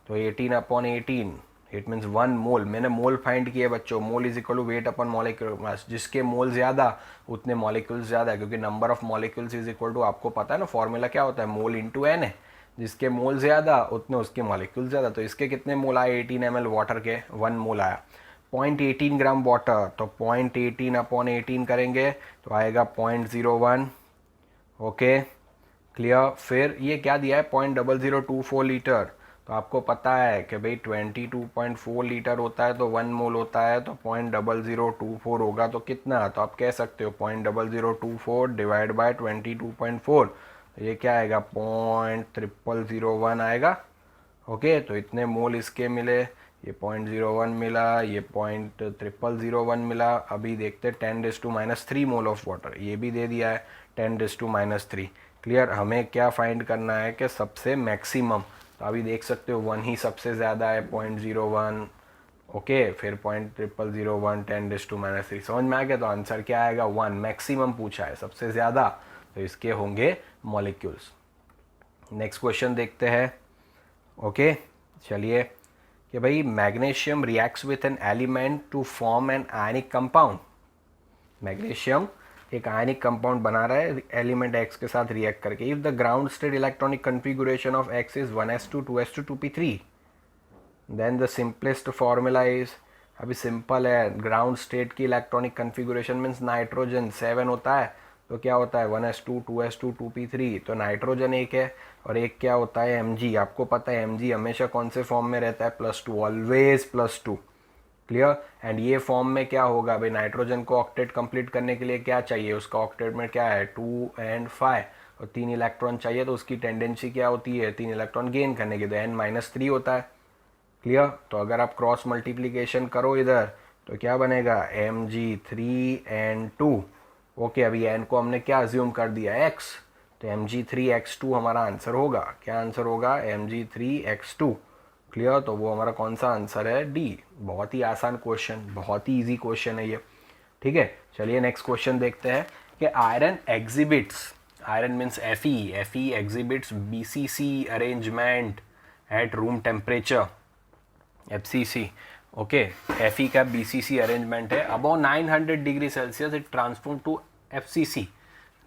तो 18/18 इट मीन्स 1 मोल। मैंने मोल फाइंड किए बच्चों, mole is equal to weight upon molecular mass, जिसके मोल ज़्यादा उतने मॉलिक्यूल्स ज़्यादा, क्योंकि number of molecules is equal to, आपको पता है ना फॉर्मूला क्या होता है, मोल इंटू एन है, जिसके मोल ज़्यादा उतने उसके मॉलिक्यूल ज़्यादा। तो इसके कितने मोल आए, 18 ml वाटर के 1 मोल आया। 0.18 ग्राम वाटर, तो 0.18/18 करेंगे तो आएगा 0.01। Okay, clear? फिर ये क्या दिया है, 0.0024 लीटर, तो आपको पता है कि भाई 22.4 लीटर होता है तो 1 मोल होता है, तो 0.0024 होगा तो कितना, तो आप कह सकते हो 0.0024 डिवाइड बाय 22.4, तो ये क्या आएगा, 0.0001 आएगा। ओके, तो इतने मोल इसके मिले, ये 0.01 मिला, ये 0.0001 मिला। अभी देखते 10⁻³ मोल ऑफ वाटर, ये भी दे दिया है 10⁻³। क्लियर? हमें क्या फाइंड करना है कि सबसे मैक्सिमम, तो अभी देख सकते हो 1 ही सबसे ज़्यादा है, 0.01। ओके, फिर 0.0001 10⁻³, समझ में आ गया? तो आंसर क्या आएगा, 1। मैक्सिमम पूछा है, सबसे ज़्यादा, तो इसके होंगे मॉलिक्यूल्स। नेक्स्ट क्वेश्चन देखते हैं। ओके, चलिए, कि भाई magnesium reacts with an element to form an ionic compound. Magnesium एक आयनिक कंपाउंड बना रहा है एलिमेंट एक्स के साथ रिएक्ट करके। If the ground state electronic configuration of x is 1s2 2s2 2p3, then the simplest formula is, अभी simple है, ground state की इलेक्ट्रॉनिक कन्फिगुरेशन मीन्स नाइट्रोजन 7 होता है, तो क्या होता है 1s2 2s2 2p3, तो नाइट्रोजन एक है, और एक क्या होता है Mg। आपको पता है Mg हमेशा कौन से फॉर्म में रहता है, +2, ऑलवेज +2। क्लियर? एंड ये फॉर्म में क्या होगा भाई, नाइट्रोजन को ऑक्टेट कंप्लीट करने के लिए क्या चाहिए, उसका ऑक्टेट में क्या है 2 and 5, और 3 इलेक्ट्रॉन चाहिए, तो उसकी टेंडेंसी क्या होती है 3 इलेक्ट्रॉन गेन करने की, तो n-3 होता है। क्लियर? तो अगर आप क्रॉस मल्टीप्लीकेशन करो इधर तो क्या बनेगा, Mg3n2। ओके, अभी n को हमने क्या अज्यूम कर दिया, x, तो Mg3x2 हमारा आंसर होगा। क्या आंसर होगा, Mg3x2। क्लियर? तो वो हमारा कौन सा आंसर है, डी। बहुत ही आसान क्वेश्चन, बहुत ही इजी क्वेश्चन है ये। ठीक है, चलिए नेक्स्ट क्वेश्चन देखते हैं कि iron exhibits, iron means Fe exhibits BCC arrangement at room temperature, FCC। Okay, Fe का BCC अरेंजमेंट है, above 900 degree Celsius it transform to FCC।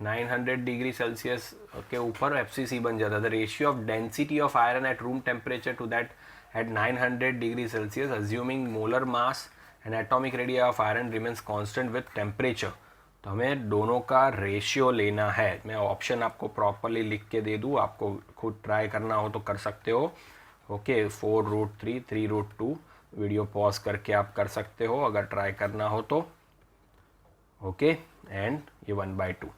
900 degree Celsius के ऊपर FCC बन जाता है। The ratio of density of iron at room temperature to that at 900 degree Celsius assuming molar mass and atomic radius of iron remains constant with temperature. तो हमें दोनों का ratio लेना है। मैं ऑप्शन आपको प्रॉपरली लिख के दे दूँ, आपको खुद ट्राई करना हो तो कर सकते हो। ओके, 4√3 3√2, वीडियो पॉज करके आप कर सकते हो अगर ट्राई करना हो तो। ओके, एंड ये 1/2।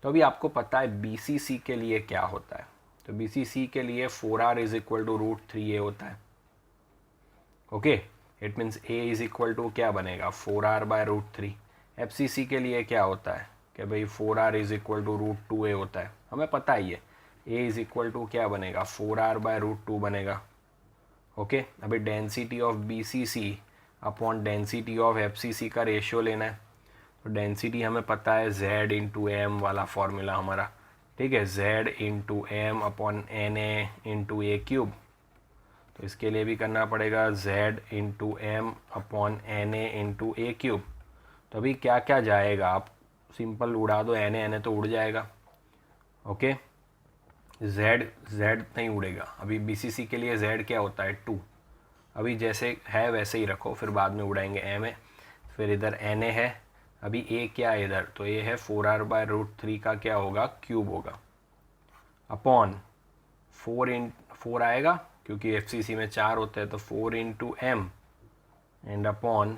तो अभी आपको पता है BCC के लिए क्या होता है, तो BCC के लिए 4r is equal to √3a होता है। Okay, it means a is equal to क्या बनेगा, 4r/√3। FCC के लिए क्या होता है कि भाई 4r is equal to √2a होता है, हमें पता ही है। a इज इक्वल टू क्या बनेगा, 4r/√2 बनेगा। ओके, अभी density of BCC upon density of FCC का रेशियो लेना है। तो डेंसिटी हमें पता है Z इंटू एम वाला फॉर्मूला हमारा, ठीक है, Z into m upon Na into a³। तो इसके लिए भी करना पड़ेगा Z into m upon Na into a³। तो अभी क्या क्या जाएगा, आप सिंपल उड़ा दो, Na तो उड़ जाएगा। ओके, Z नहीं उड़ेगा। अभी BCC के लिए Z क्या होता है 2, अभी जैसे है वैसे ही रखो, फिर बाद में उड़ाएंगे m है, फिर इधर Na है, अभी ए क्या है इधर, तो ए है 4r/√3 का क्या होगा, क्यूब होगा, अपॉन 4 आएगा क्योंकि FCC में 4 होते हैं, तो 4 × m and upon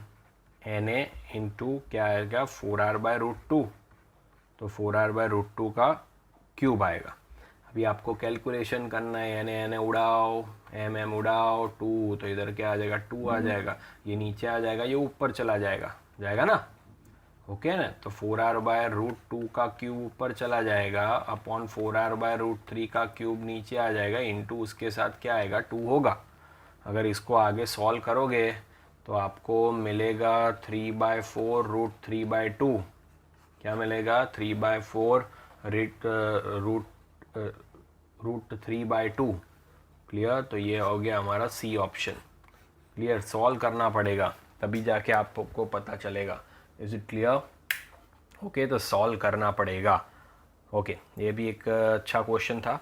Na into क्या आएगा 4r/√2, तो 4r/√2 का क्यूब आएगा। अभी आपको कैलकुलेशन करना है, Na उड़ाओ, mm उड़ाओ, 2 तो इधर क्या आ जाएगा, 2 आ जाएगा, ये नीचे आ जाएगा, ये ऊपर चला जाएगा, जाएगा ना, ओके ना। तो 4r/√2 का क्यूब ऊपर चला जाएगा, अपॉन 4r/√3 का क्यूब नीचे आ जाएगा, इंटू उसके साथ क्या आएगा, 2 होगा। अगर इसको आगे सॉल्व करोगे तो आपको मिलेगा 3/4√3/2, क्या मिलेगा, 3/4 √3/2, क्लियर। तो ये हो गया हमारा सी ऑप्शन, क्लियर। सॉल्व करना पड़ेगा तभी जाके आपको पता चलेगा, इज इट क्लियर, ओके। तो सॉल्व करना पड़ेगा, ओके। ये भी एक अच्छा क्वेश्चन था।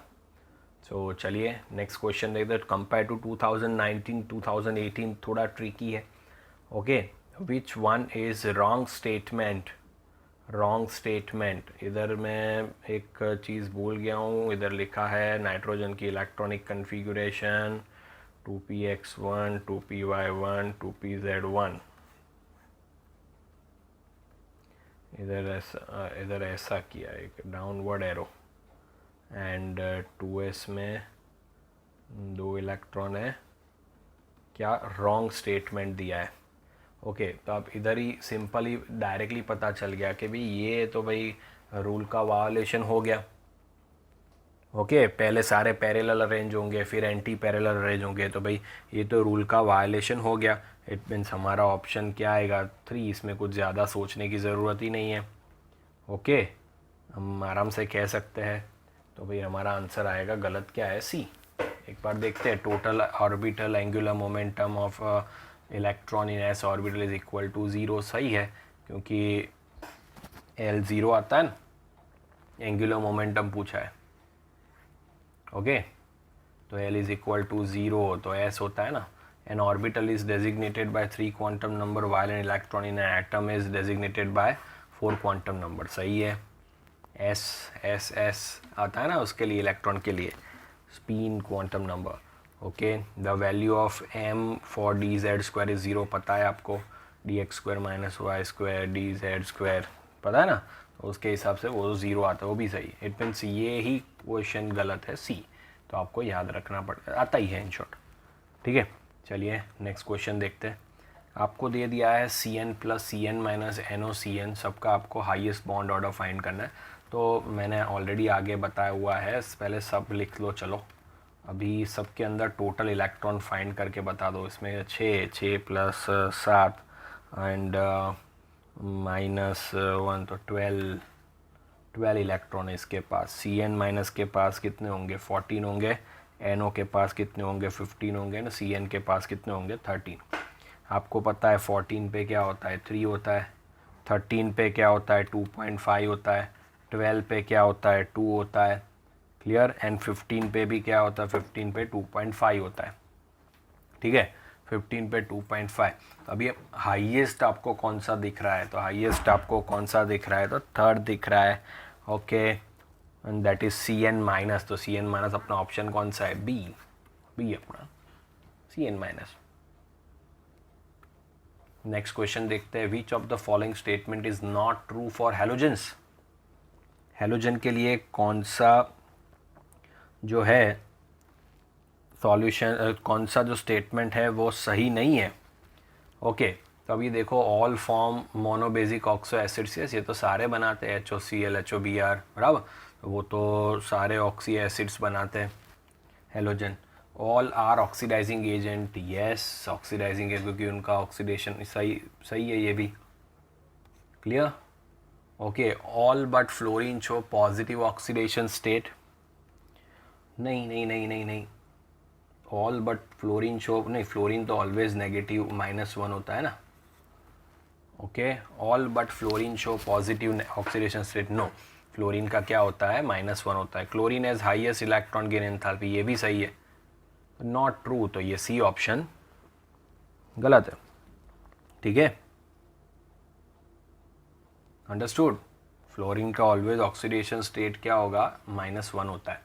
सो चलिए नेक्स्ट क्वेश्चन देखते हैं। कंपेयर टू 2019 2018 थोड़ा ट्रिकी है, okay. Which one is wrong statement, wrong statement, इधर मैं एक चीज़ भूल गया हूँ, इधर लिखा है नाइट्रोजन की electronic configuration 2px1 2py1 2pz1, इधर ऐसा किया एक डाउनवर्ड एरो, एंड 2s में 2 इलेक्ट्रॉन है, क्या रॉन्ग स्टेटमेंट दिया है, ओके। तो अब इधर ही सिंपली डायरेक्टली पता चल गया कि भाई ये तो भाई रूल का वायोलेशन हो गया, ओके। पहले सारे पैरेलल अरेंज होंगे, फिर एंटी पैरेलल अरेंज होंगे, तो भाई ये तो रूल का वायोलेशन हो गया। इट मीन्स हमारा ऑप्शन क्या आएगा, 3, इसमें कुछ ज़्यादा सोचने की ज़रूरत ही नहीं है, ओके। हम आराम से कह सकते हैं, तो भाई हमारा आंसर आएगा गलत, क्या है, सी। एक बार देखते हैं, total orbital angular momentum of electron in s orbital is equal to 0, सही है क्योंकि L 0 आता है ना, एंगुलर मोमेंटम पूछा है, ओके। तो L इज इक्वल टू 0, तो S होता है ना, N orbital is designated by 3 quantum number while an electron in an atom is designated by 4 quantum number, सही है। S आता है ना उसके लिए, इलेक्ट्रॉन के लिए spin quantum number, okay. The value of m for dz² is 0, पता है आपको, dx² - y² dz² पता है ना, तो उसके हिसाब से वो 0 आता है, वो भी सही। इट मीन्स ये ही क्वेश्चन गलत है, सी। तो आपको याद रखना पड़ता, आता ही है इन शॉर्ट, ठीक है। चलिए नेक्स्ट क्वेश्चन देखते हैं। आपको दे दिया है Cn + Cn - NOCn, सबका आपको हाईएस्ट बॉन्ड ऑर्डर फाइंड करना है। तो मैंने ऑलरेडी आगे बताया हुआ है, पहले सब लिख लो, चलो अभी सबके अंदर टोटल इलेक्ट्रॉन फाइंड करके बता दो। इसमें 6 + 7 एंड -1, तो 12 इलेक्ट्रॉन है इसके पास। Cn- के पास कितने होंगे, 14 होंगे। NO के पास कितने होंगे, 15 होंगे ना। Cn के पास कितने होंगे, 13। आपको पता है 14 पे क्या होता है, 3 होता है। 13 पे क्या होता है, 2.5 होता है। 12 पे क्या होता है, 2 होता है, क्लियर। एंड 15 पे भी क्या होता है, 15 पे 2.5 होता है, ठीक है। 15 पे 2.5। तो अभी हाईएस्ट आपको कौन सा दिख रहा है, तो हाईएस्ट आपको कौन सा दिख रहा है, तो 3rd दिख रहा है, okay. And that is Cn-। तो Cn- अपना ऑप्शन कौन सा है, बी अपना Cn-। नेक्स्ट क्वेश्चन देखते हैं। Which of the following statement is not true for halogens, halogen के लिए कौन सा जो है सॉल्यूशन, कौन सा जो स्टेटमेंट है वो सही नहीं है, ओके। तो अभी देखो, all form monobasic oxo acids, ये तो सारे बनाते हैं, HOCl HOBr, बराबर। तो वो तो सारे ऑक्सी एसिड्स बनाते हैं halogen. All are oxidizing agent, yes oxidizing है क्योंकि उनका ऑक्सीडेशन सही है, ये भी clear, okay. All but fluorine show positive oxidation state, नहीं। ऑल बट फ्लोरीन शो, नहीं, फ्लोरीन तो ऑलवेज नेगेटिव -1 होता है ना, okay. All but fluorine show positive oxidation state, no. Fluorine का क्या होता है, -1 होता है। Chlorine has highest electron gain enthalpy, ये भी सही है, नॉट ट्रू। तो ये सी ऑप्शन गलत है, ठीक है। अंडरस्टूड। फ्लोरीन का ऑलवेज ऑक्सीडेशन स्टेट क्या होगा, -1 होता है,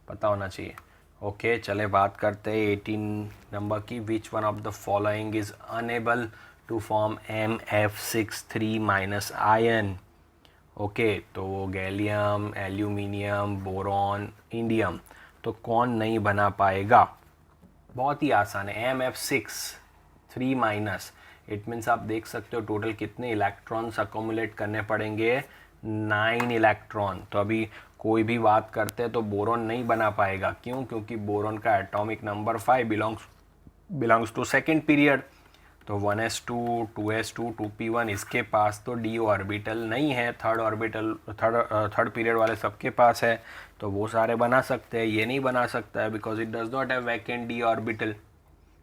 पता होना चाहिए। ओके चले बात करते हैं 18 नंबर की। Which one of the following is unable to form MF63 minus ion. Okay तो वो गैलियम, एल्यूमिनियम, बोरॉन, इंडियम, तो कौन नहीं बना पाएगा? बहुत ही आसान है, MF63 माइनस, इट मीन्स आप देख सकते हो टोटल कितने इलेक्ट्रॉन्स अकोमुलेट करने पड़ेंगे, 9 इलेक्ट्रॉन। तो अभी कोई भी बात करते हैं तो बोरॉन नहीं बना पाएगा, क्यों? क्योंकि बोरॉन का atomic number 5 belongs to second period. तो 1s2, 2s2, 2p1, इसके पास तो d ऑर्बिटल नहीं है, थर्ड पीरियड वाले सबके पास है, तो वो सारे बना सकते हैं, ये नहीं बना सकता है because it does not have vacant d orbital.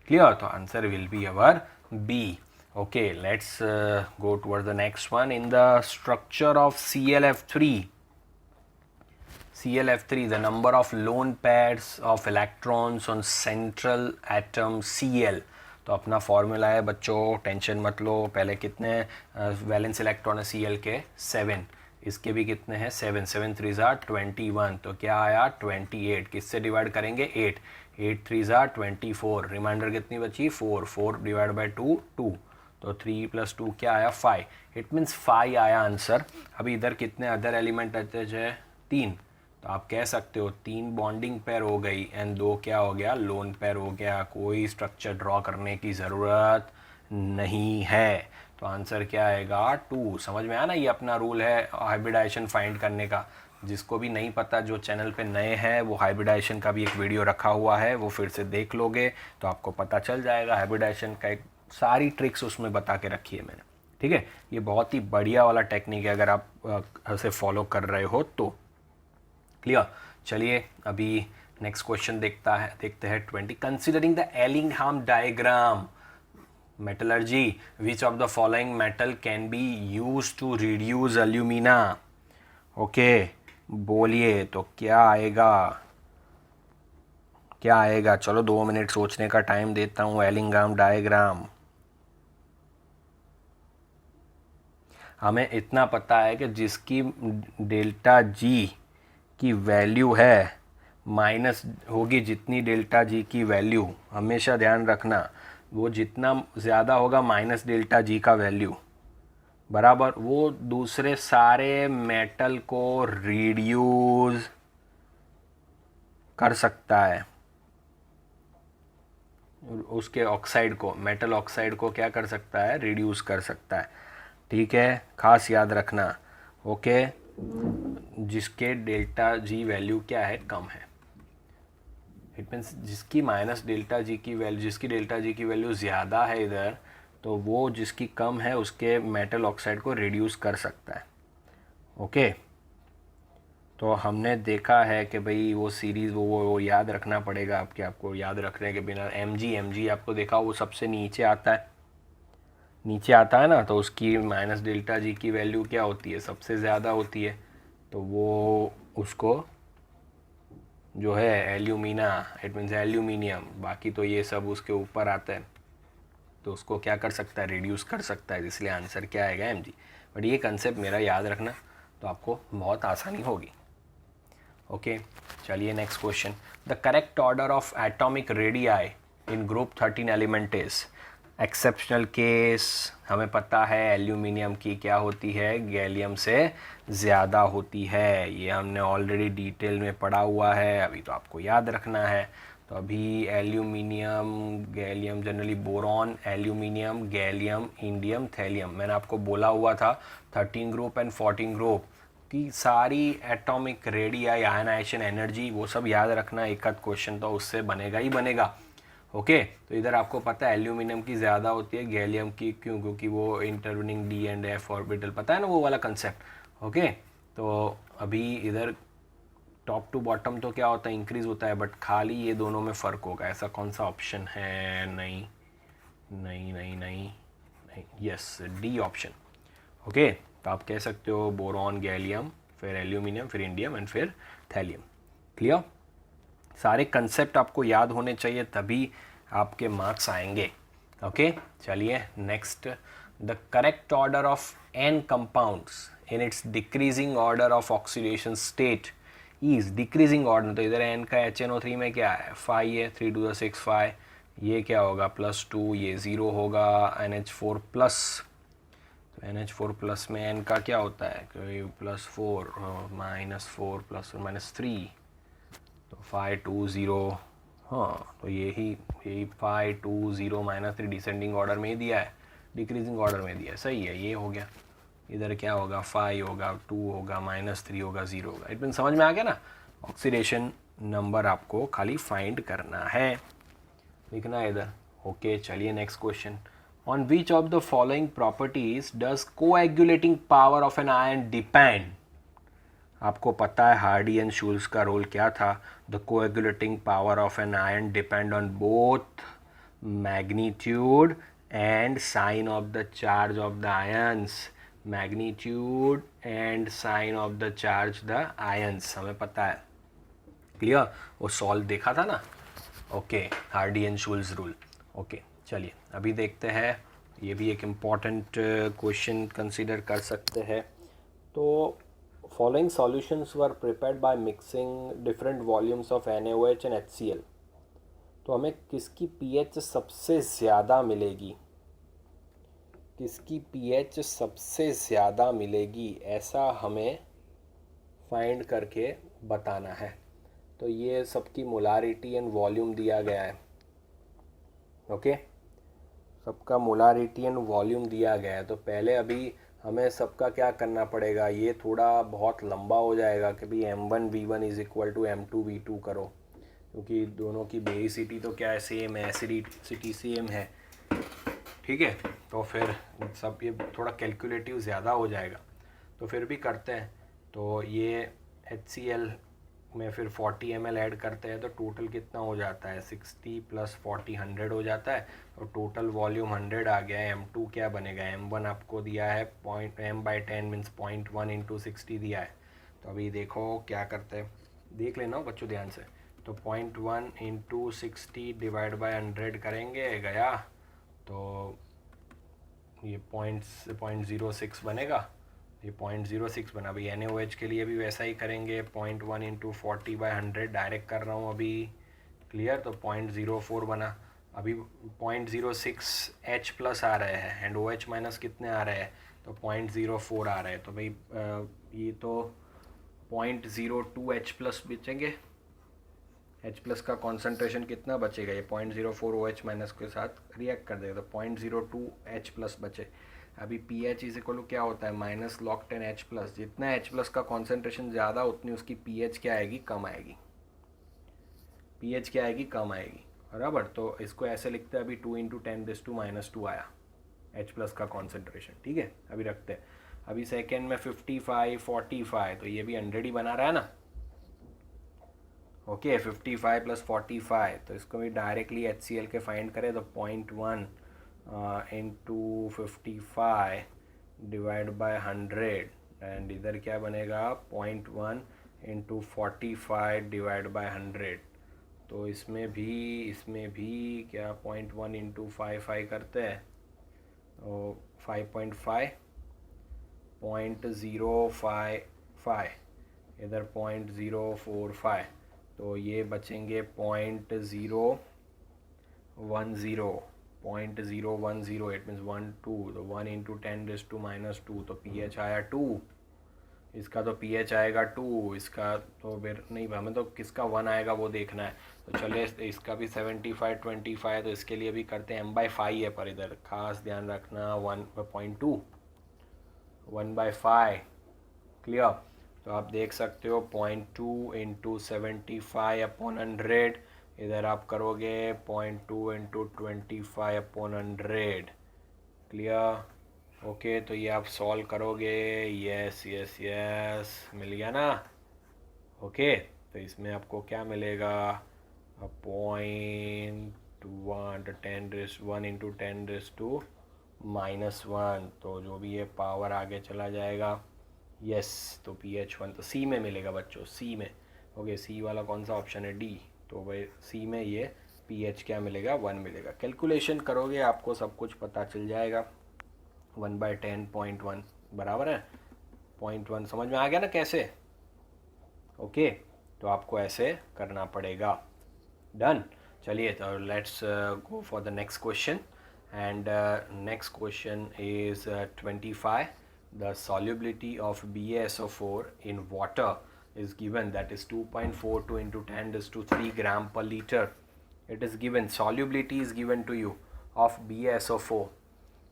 Clear? तो answer will be our B. Okay, let's go towards the next one. In the structure of ClF3, the number of lone pairs of electrons on central atom Cl, तो अपना formula है बच्चों, tension मत लो। पहले कितने valence electron है Cl के? 7। इसके भी कितने हैं? 7, 7 3 21, तो क्या आया? 28। किससे डिवाइड करेंगे? 8, 8 3 24, रिमाइंडर कितनी बची? 4, 4 डिवाइड बाई 2 2, तो 3 + 2 क्या आया? 5। इट मीन्स 5 आया आंसर। अभी इधर कितने अदर एलिमेंट रहते हैं? 3, तो आप कह सकते हो 3 बॉन्डिंग पेयर हो गई एंड 2 क्या हो गया? लोन पेयर हो गया। कोई स्ट्रक्चर ड्रॉ करने की ज़रूरत नहीं है, तो आंसर क्या आएगा? 2। समझ में आया ना? ये अपना रूल है हाइब्रिडाइजेशन फाइंड करने का। जिसको भी नहीं पता, जो चैनल पे नए हैं, वो हाइब्रिडाइजेशन का भी एक वीडियो रखा हुआ है, वो फिर से देख लोगे तो आपको पता चल जाएगा। हाइब्रिडाइजेशन का एक सारी ट्रिक्स उसमें बता के रखी है मैंने, ठीक है? ये बहुत ही बढ़िया वाला टेक्निक है अगर आप उसे फॉलो कर रहे हो तो। क्लियर? चलिए अभी नेक्स्ट क्वेश्चन देखते हैं 20। Considering the Ellingham diagram metallurgy, which of the following metal can be use to reduce alumina? Okay बोलिए तो क्या आएगा? क्या आएगा? चलो 2 मिनट सोचने का टाइम देता हूँ। एलिंगहाम डायग्राम, हमें इतना पता है कि जिसकी डेल्टा जी की वैल्यू है माइनस होगी, जितनी डेल्टा जी की वैल्यू, हमेशा ध्यान रखना, वो जितना ज़्यादा होगा माइनस डेल्टा जी का वैल्यू बराबर, वो दूसरे सारे मेटल को रिड्यूस कर सकता है। उसके ऑक्साइड को, मेटल ऑक्साइड को क्या कर सकता है? रिड्यूस कर सकता है। ठीक है, खास याद रखना। ओके, जिसके डेल्टा जी वैल्यू क्या है? कम है। इट मीन्स जिसकी माइनस डेल्टा जी की वैल्यू, जिसकी डेल्टा जी की वैल्यू ज़्यादा है इधर, तो वो जिसकी कम है उसके मेटल ऑक्साइड को रिड्यूस कर सकता है। ओके, तो हमने देखा है कि भाई वो सीरीज़ वो याद रखना पड़ेगा आपको याद रखने के बिना। एम जी आपको देखा, वो सबसे नीचे आता है ना, तो उसकी माइनस डेल्टा जी की वैल्यू क्या होती है? सबसे ज़्यादा होती है। तो वो उसको जो है एल्यूमिना, इट मीन्स एल्यूमिनियम, बाकी तो ये सब उसके ऊपर आता है, तो उसको क्या कर सकता है? रिड्यूस कर सकता है। इसलिए आंसर क्या आएगा? M G. बट ये कंसेप्ट मेरा याद रखना तो आपको बहुत आसानी होगी। ओके चलिए next question. The correct order of atomic radii in group 13 element is. Exceptional case हमें पता है एल्यूमिनियम की क्या होती है? गैलियम से ज़्यादा होती है। ये हमने ऑलरेडी डिटेल में पढ़ा हुआ है, अभी तो आपको याद रखना है। तो अभी aluminium, gallium, generally boron, aluminium, gallium, indium, thallium, मैंने आपको बोला हुआ था 13 ग्रुप एंड 14 ग्रुप की सारी एटॉमिक रेडियाई, आयनाइजेशन एनर्जी, वो सब याद रखना। एक आध क्वेश्चन तो उससे बनेगा ही बनेगा। ओके, तो इधर आपको पता है एल्यूमिनियम की ज़्यादा होती है, गैलियम की क्यों? क्योंकि वो intervening D and F orbital, पता है ना वो वाला कंसेप्ट। ओके, तो अभी इधर टॉप टू बॉटम तो क्या होता है? इंक्रीज होता है, बट खाली ये दोनों में फ़र्क होगा। ऐसा कौन सा ऑप्शन है? नहीं नहीं नहीं नहीं नहीं, यस, डी ऑप्शन। ओके, तो आप कह सकते हो बोरॉन, गैलियम, फिर एल्यूमिनियम, फिर इंडियम एंड फिर थैलियम। क्लियर? सारे कंसेप्ट आपको याद होने चाहिए, तभी आपके मार्क्स आएंगे। ओके चलिए next. The correct order of n compounds in its decreasing order of oxidation state is decreasing order, तो इधर एन का HNO3 में क्या है 5 है, 3 2 6 5, ये क्या होगा +2, ये 0 होगा NH4 प्लस, तो NH4 प्लस में N का क्या होता है +4 -4 +3, तो 5 2 0, हाँ तो यही 5 2 0 -3 डिसेंडिंग ऑर्डर में ही दिया है, डिक्रीजिंग ऑर्डर में दिया है, सही है, ये हो गया। इधर क्या होगा 5 होगा, 2 होगा, -3 होगा, 0 होगा। इट मीन समझ में आ गया ना, ऑक्सीडेशन नंबर आपको खाली फाइंड करना है, लिखना है इधर। ओके चलिए next question, on which of the following properties does coagulating power of an ion depend. आपको पता है हार्डी एंड शुल्स का रोल क्या था, the coagulating power of an ion depend on both magnitude and sign of the charge of the ions, magnitude and sign of the charge the ions, हमें पता है, clear, वो solve देखा था ना। Okay Hardy and Schulze rule. Okay चलिए अभी देखते हैं, ये भी एक इम्पॉर्टेंट क्वेश्चन कंसीडर कर सकते हैं। तो following solutions were prepared by mixing different volumes of NaOH and HCl, तो हमें किसकी pH सबसे ज़्यादा मिलेगी, किसकी pH सबसे ज़्यादा मिलेगी, ऐसा हमें फाइंड करके बताना है। तो ये सबकी मोलारिटी एंड वॉल्यूम दिया गया है, ओके सबका मोलारिटी एंड वॉल्यूम दिया गया है। तो पहले अभी हमें सबका क्या करना पड़ेगा, ये थोड़ा बहुत लंबा हो जाएगा कि भाई M1V1 is equal to M2V2 करो, क्योंकि दोनों की बेसिटी तो क्या है सेम है, एसिडिटी सेम है, ठीक है। तो फिर सब ये थोड़ा कैलकुलेटिव ज़्यादा हो जाएगा, तो फिर भी करते हैं। तो ये HCl में फिर 40 ml ऐड करते हैं, तो टोटल कितना हो जाता है 60 + 40 100 हो जाता है, और टोटल वॉल्यूम 100 आ गया है। M2 क्या बनेगा, M1 आपको दिया है M/10 मीन्स 0.1 × 60 दिया है। तो अभी देखो क्या करते हैं, देख लेना बच्चों ध्यान से। तो 0.1 × 60 डिवाइड बाय 100 करेंगे, गया तो ये 0.06 बनेगा, ये 0.06 बना। अभी NaOH के लिए भी वैसा ही करेंगे, 0.1 × 40/100 डायरेक्ट कर रहा हूँ अभी, क्लियर, तो 0.04 बना। अभी 0.06 H+ आ रहे हैं एंड OH- कितने आ रहे हैं, तो 0.04 आ रहे हैं। तो भाई ये तो 0.02 H+ बचेंगे, H+ का कॉन्सेंट्रेशन कितना बचेगा, ये 0.04 OH- के साथ रिएक्ट कर देगा, तो 0.02 H+ बचे। अभी pH इज इक्वल टू क्या होता है -log10 H+, जितना H+ का कॉन्सेंट्रेशन ज़्यादा उतनी उसकी pH क्या आएगी, कम आएगी, pH क्या आएगी, कम आएगी, बराबर। तो इसको ऐसे लिखते हैं, अभी 2 × 10⁻² आया H+ का कॉन्सेंट्रेशन, ठीक है। अभी रखते हैं, अभी सेकेंड में 55 45, तो ये भी 100 ही बना रहा है ना, ओके 55 + 45, तो इसको भी डायरेक्टली HCl के फाइंड करें, तो 0.1 × 55 डिवाइड बाय 100, एंड इधर क्या बनेगा 0.1 × 45 डिवाइड बाय 100। तो इसमें भी क्या 0.1 × 55 करते हैं, तो 5.5 0.055, इधर 0.045, तो ये बचेंगे 0.010, 0.010, इट मीन्स 1 2, तो 1 × 10⁻², तो pH आया 2, इसका तो pH आएगा 2, इसका तो फिर नहीं, हमें तो किसका 1 आएगा वो देखना है। तो चलिए इसका भी 75 25, तो इसके लिए भी करते हैं, M/5 है, पर इधर खास ध्यान रखना 1.2 1/5, क्लियर। तो आप देख सकते हो 0.2 × 75/100, इधर आप करोगे 0.2 × 25/100, क्लियर, ओके। तो ये आप सॉल्व करोगे, यस यस यस मिल गया ना, ओके। तो इसमें आपको क्या मिलेगा, 0.1 × 10⁻⁻1, तो जो भी ये पावर आगे चला जाएगा, यस, तो pH 1 तो C में मिलेगा बच्चों, C में, ओके। C वाला कौन सा ऑप्शन है, D, तो भाई C में ये pH क्या मिलेगा, 1 मिलेगा। कैलकुलेशन करोगे आपको सब कुछ पता चल जाएगा, 1/10.1 बराबर है 0.1 समझ में आ गया ना कैसे? ओके तो आपको ऐसे करना पड़ेगा। डन। चलिए तो let's go for the next question and next question is 25. The solubility of BaSO4 in water is given, that is 2.42 into 10⁻³ gram per liter. It is given, solubility is given to you of BaSO4.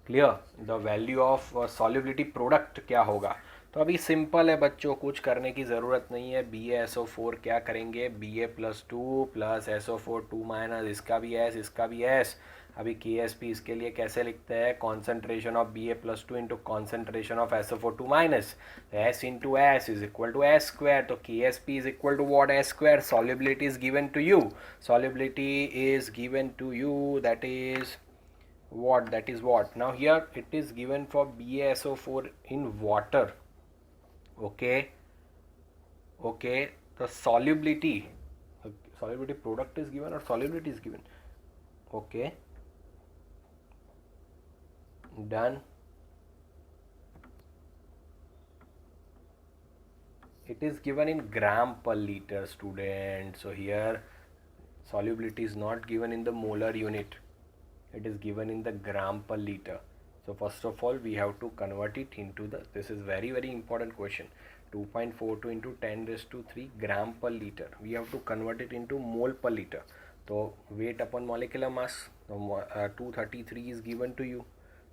Clear? The value of solubility product क्या होगा? तो अभी simple है बच्चों, कुछ करने की ज़रूरत नहीं है। BaSO4 क्या करेंगे, Ba+2 प्लस SO4 2 माइनस, इसका भी S इसका भी S। अभी KSP इसके लिए कैसे लिखते हैं, concentration of Ba+2 into concentration of SO4 2 minus, S into S is equal to S square. तो KSP is equal to what, S square. Solubility is given to you, solubility is given to you, that is what, now here it is given for BaSO4 in water. Okay, the solubility product is given or solubility is given? Okay, done. It is given in gram per liter, student. So here solubility is not given in the molar unit, it is given in the gram per liter. So first of all we have to convert it into the, this is very important question, 2.42 into 10⁻³ gram per liter. We have to convert it into mole per liter. So weight upon molecular mass, 233 is given to you.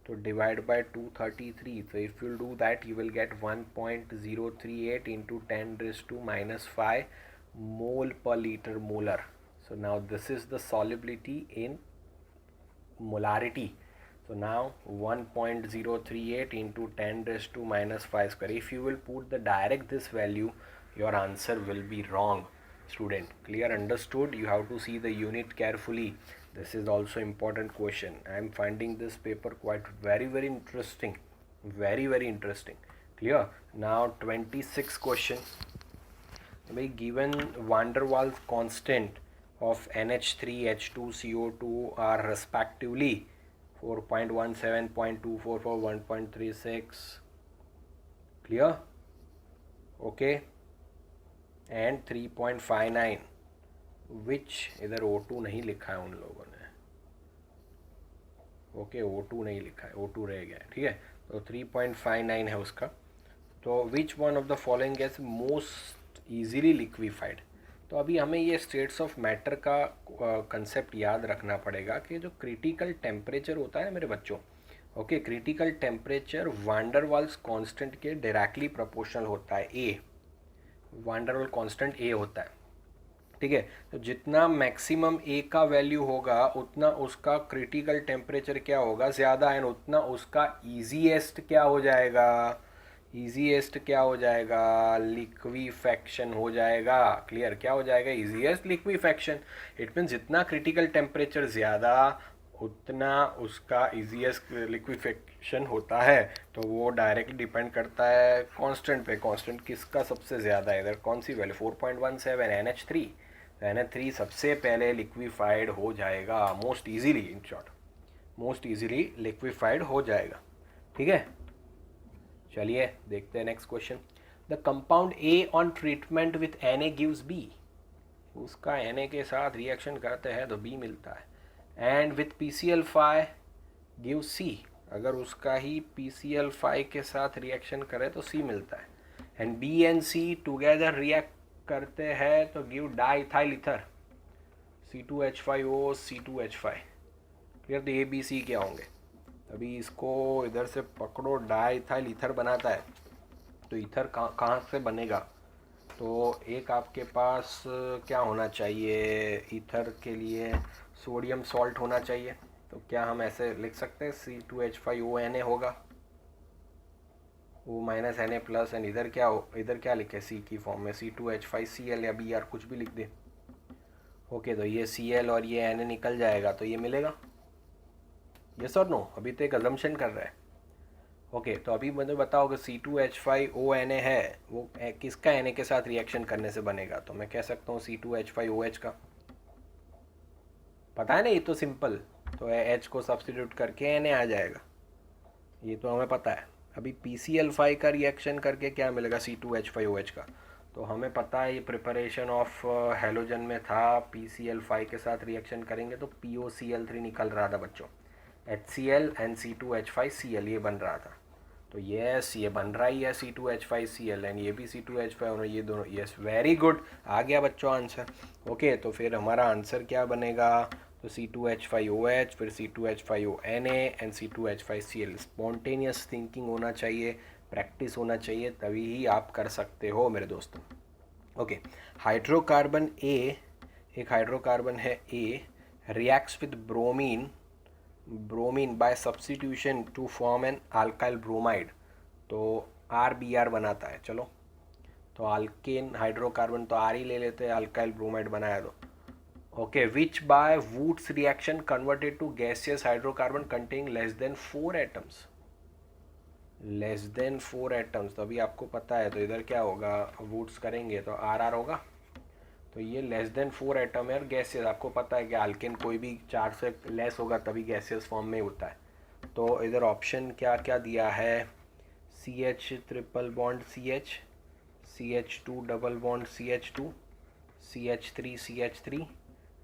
So divide by 233. So if you do that, you will get 1.038 into 10⁻⁻5 mole per liter molar. So now this is the solubility in molarity. So now 1.038 into 10⁻⁻5 square. If you will put the direct this value, your answer will be wrong, student. Clear? Understood? You have to see the unit carefully. This is also important question. I am finding this paper quite very interesting, very interesting. Clear? Now 26 question. Given van der Waals constant of NH3, H2, CO2 are respectively 4.17, 0.244, 1.36. Clear? Okay. And 3.59, which इधर O2 नहीं लिखा है उन लोगों ने. Okay O2 नहीं लिखा है, O2 रह गया है, ठीक है. तो 3.59 है उसका. तो विच one of the following is most easily liquefied. तो अभी हमें ये स्टेट्स ऑफ मैटर का कंसेप्ट याद रखना पड़ेगा कि जो क्रिटिकल टेम्परेचर होता है मेरे बच्चों, okay, critical temperature van der Waals constant के डायरेक्टली प्रोपोर्शनल होता है. ए वान डेर वाल्स कांस्टेंट ए होता है, ठीक है. तो जितना मैक्सिमम ए का वैल्यू होगा उतना उसका क्रिटिकल टेम्परेचर क्या होगा, ज़्यादा, एंड उतना उसका ईजीएस्ट क्या हो जाएगा, ईजीएस्ट क्या हो जाएगा, लिक्विफेक्शन हो जाएगा. क्लियर? क्या हो जाएगा, ईजीएस्ट लिक्विफेक्शन. इट मीन्स जितना क्रिटिकल टेम्परेचर ज़्यादा उतना उसका ईजीएस्ट लिक्विफेक्शन होता है. तो वो डायरेक्टली डिपेंड करता है कांस्टेंट पे. कांस्टेंट किसका सबसे ज़्यादा है, इधर कौन सी वैल्यू, 4.17 NH3. NH3 सबसे पहले लिक्विफाइड हो जाएगा most easily, in short most easily liquefied हो जाएगा, ठीक है. चलिए देखते हैं next question. The compound A on treatment with Na gives B. उसका Na के साथ रिएक्शन करते हैं तो B मिलता है. And with PCl5 give C. अगर उसका ही PCl5 के साथ रिएक्शन करे तो C मिलता है. And B and C together react करते हैं तो give diethyl ether, C2H5O C2H5. Clear? तो A B C क्या होंगे. अभी इसको इधर से पकड़ो, डाइथाइल ईथर बनाता है. तो ईथर कहाँ से बनेगा, तो एक आपके पास क्या होना चाहिए, ईथर के लिए सोडियम सॉल्ट होना चाहिए. तो क्या हम ऐसे लिख सकते हैं, C2H5ONa होगा, O minus Na plus, and इधर क्या लिखे C की फॉर्म में, C2H5Cl या Br कुछ भी लिख दे. ओके, तो ये Cl और ये Na निकल जाएगा तो ये मिलेगा. यस और नो? अभी तो एक अजम्पशन कर रहा है. ओके, तो अभी मुझे बताओ कि C2H5ONa है, वो किसका Na के साथ रिएक्शन करने से बनेगा. तो मैं कह सकता हूँ C2H5OH का. पता है ना, ये तो सिंपल. तो H को सब्स्टिट्यूट करके Na आ जाएगा, ये तो हमें पता है. अभी PCl5 का रिएक्शन करके क्या मिलेगा, C2H5OH का। तो हमें पता है ये प्रिपरेशन ऑफ हेलोजन में था, PCl5 के साथ रिएक्शन करेंगे तो POCl3 निकल रहा था बच्चों, HCl and C2H5Cl ये बन रहा था। तो यस ये बन रहा ही है C2H5Cl एंड ये भी C2H5 और ये दोनों, यस वेरी गुड, आ गया बच्चों आंसर। ओके तो फिर हमारा आंसर क्या बनेगा, तो C2H5OH, फिर C2H5ONA and C2H5Cl। Spontaneous thinking होना चाहिए, प्रैक्टिस होना चाहिए, तभी ही आप कर सकते हो मेरे दोस्तों। ओके हाइड्रोकार्बन ए, एक हाइड्रोकार्बन है A, reacts with bromine by substitution to form an alkyl bromide, तो RBr बनाता है। चलो तो अल्केन हाइड्रोकार्बन तो R ही ले लेते हैं, अल्काइल ब्रोमाइड बनाया तो। Okay which by Woods reaction converted to gaseous hydrocarbon containing less than 4 atoms, less than 4 atoms. तो अभी आपको पता है, तो इधर क्या होगा, वुड्स करेंगे तो RR होगा, तो ये लेस देन 4 एटम है और गैसियस। आपको पता है कि अल्केन कोई भी 4 से लेस होगा तभी गैसियस फॉर्म में होता है। तो इधर ऑप्शन क्या क्या दिया है, CH triple bond CH, CH2 double bond CH2, CH3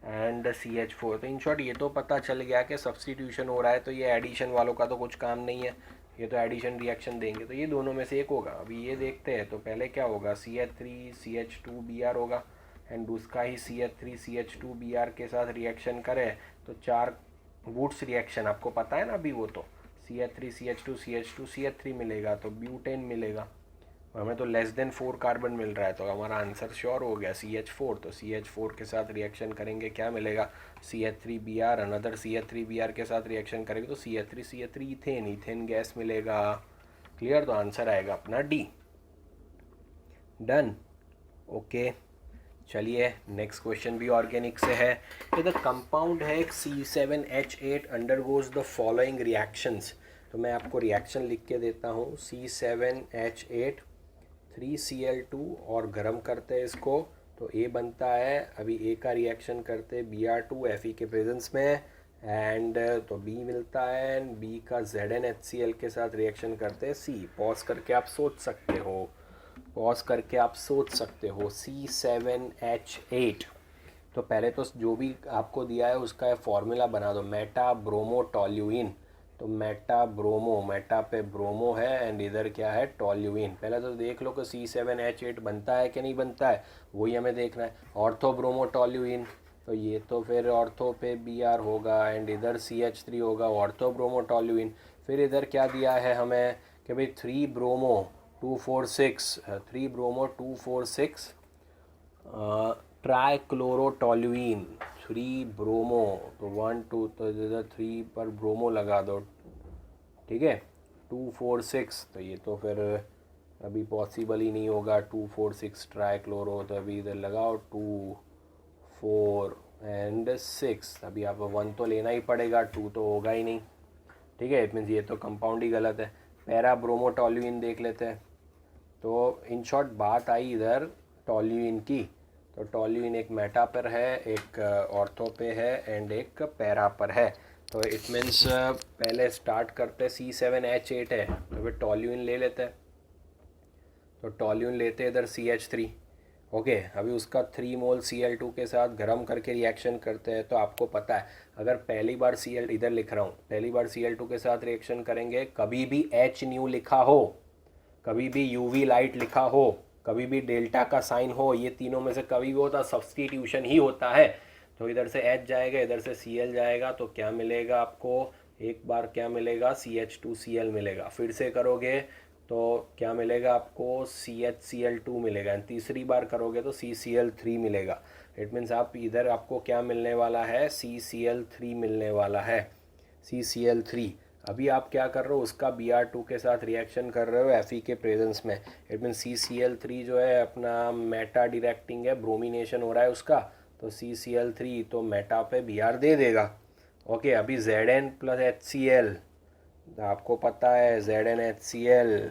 and CH4। तो इन शॉर्ट ये तो पता चल गया कि सब्स्टिट्यूशन हो रहा है, तो ये एडिशन वालों का तो कुछ काम नहीं है, ये तो एडिशन रिएक्शन देंगे, तो ये दोनों में से एक होगा। अभी ये देखते हैं, तो पहले क्या होगा, CH3 CH2Br होगा एंड उसका ही CH3 CH2Br के साथ रिएक्शन करें तो 4 वुड्स रिएक्शन आपको पता है ना अभी, वो तो CH3 CH2 CH2 CH3 मिलेगा तो ब्यूटेन मिलेगा, हमें तो लेस देन 4 कार्बन मिल रहा है, तो हमारा आंसर श्योर हो गया CH4। तो CH4 के साथ रिएक्शन करेंगे क्या मिलेगा, CH3Br, अनदर CH3Br के साथ रिएक्शन करेंगे तो CH3 इथेन गैस मिलेगा। क्लियर, तो आंसर आएगा अपना D। डन। ओके चलिए नेक्स्ट क्वेश्चन भी ऑर्गेनिक से है। ये द कंपाउंड है C7H8 undergoes the following reactions. तो मैं आपको रिएक्शन लिख के देता हूँ, C7H8 3Cl2 और गर्म करते हैं इसको तो A बनता है। अभी A का रिएक्शन करते हैं Br2 Fe के प्रेजेंस में एंड तो B मिलता है एंड B का ZnHCl के साथ रिएक्शन करते हैं C। पॉज करके आप सोच सकते हो, पॉज करके आप सोच सकते हो। C7H8, तो पहले तो जो भी आपको दिया है उसका फॉर्मूला बना दो, मेटा ब्रोमो टॉल्यूइन। तो मेटा ब्रोमो, मेटा पे ब्रोमो है एंड इधर क्या है, टॉल्यूइन। पहले तो देख लो कि C7H8 बनता है कि नहीं बनता है, वही हमें देखना है। ऑर्थो ब्रोमो टॉल्यूइन, तो ये तो फिर ऑर्थो पे Br होगा एंड इधर CH3 होगा, ऑर्थो ब्रोमो टॉल्यूइन। फिर इधर क्या दिया है हमें कि भाई 3 ब्रोमो 246 ट्राइक्लोरोटोल्यूइन, 3 ब्रोमो, तो 1 2 तो इधर 3 पर ब्रोमो लगा दो, ठीक है 246। तो ये तो फिर अभी पॉसिबल ही नहीं होगा 246 ट्राइक्लोरो, तो अभी इधर लगाओ 2 4 एंड 6। अभी आप 1 तो लेना ही पड़ेगा, 2 तो होगा ही नहीं, ठीक है। इट मीन्स ये तो कंपाउंड ही गलत है। पैरा ब्रोमोटोल्यूइन देख लेते हैं। तो इन शॉर्ट बात आई इधर टॉल्यूइन की, तो टॉल्यूइन एक मेटा पर है, एक ऑर्थो पे है एंड एक पैरा पर है। तो इट मीन्स पहले स्टार्ट करते C7H8 है तो फिर टॉल्यूइन ले लेते हैं, तो टॉल्यूइन लेते हैं इधर CH3। ओके अभी उसका 3 मोल Cl2 के साथ गर्म करके रिएक्शन करते हैं। तो आपको पता है अगर पहली बार Cl, इधर लिख रहा हूँ, पहली बार Cl2 के साथ रिएक्शन करेंगे, कभी भी H न्यू लिखा हो, कभी भी UV लाइट लिखा हो, कभी भी डेल्टा का साइन हो, ये तीनों में से कभी भी होता सब्स्टिट्यूशन ही होता है। तो इधर से H जाएगा, इधर से Cl जाएगा, तो क्या मिलेगा आपको, एक बार क्या मिलेगा CH2Cl मिलेगा, फिर से करोगे तो क्या मिलेगा आपको CHCl2 मिलेगा, तीसरी बार करोगे तो CCl3 मिलेगा। इट मीन्स आप इधर आपको क्या मिलने वाला है, CCl3 मिलने वाला है, CCl3। अभी आप क्या कर रहे हो, उसका Br2 के साथ रिएक्शन कर रहे हो Fe के प्रेजेंस में। इट मीन CCl3 जो है अपना मेटा डायरेक्टिंग है, ब्रोमिनेशन हो रहा है उसका, तो CCl3 तो मेटा पे Br दे देगा। ओके अभी Zn प्लस HCl, आपको पता है ZnHCl,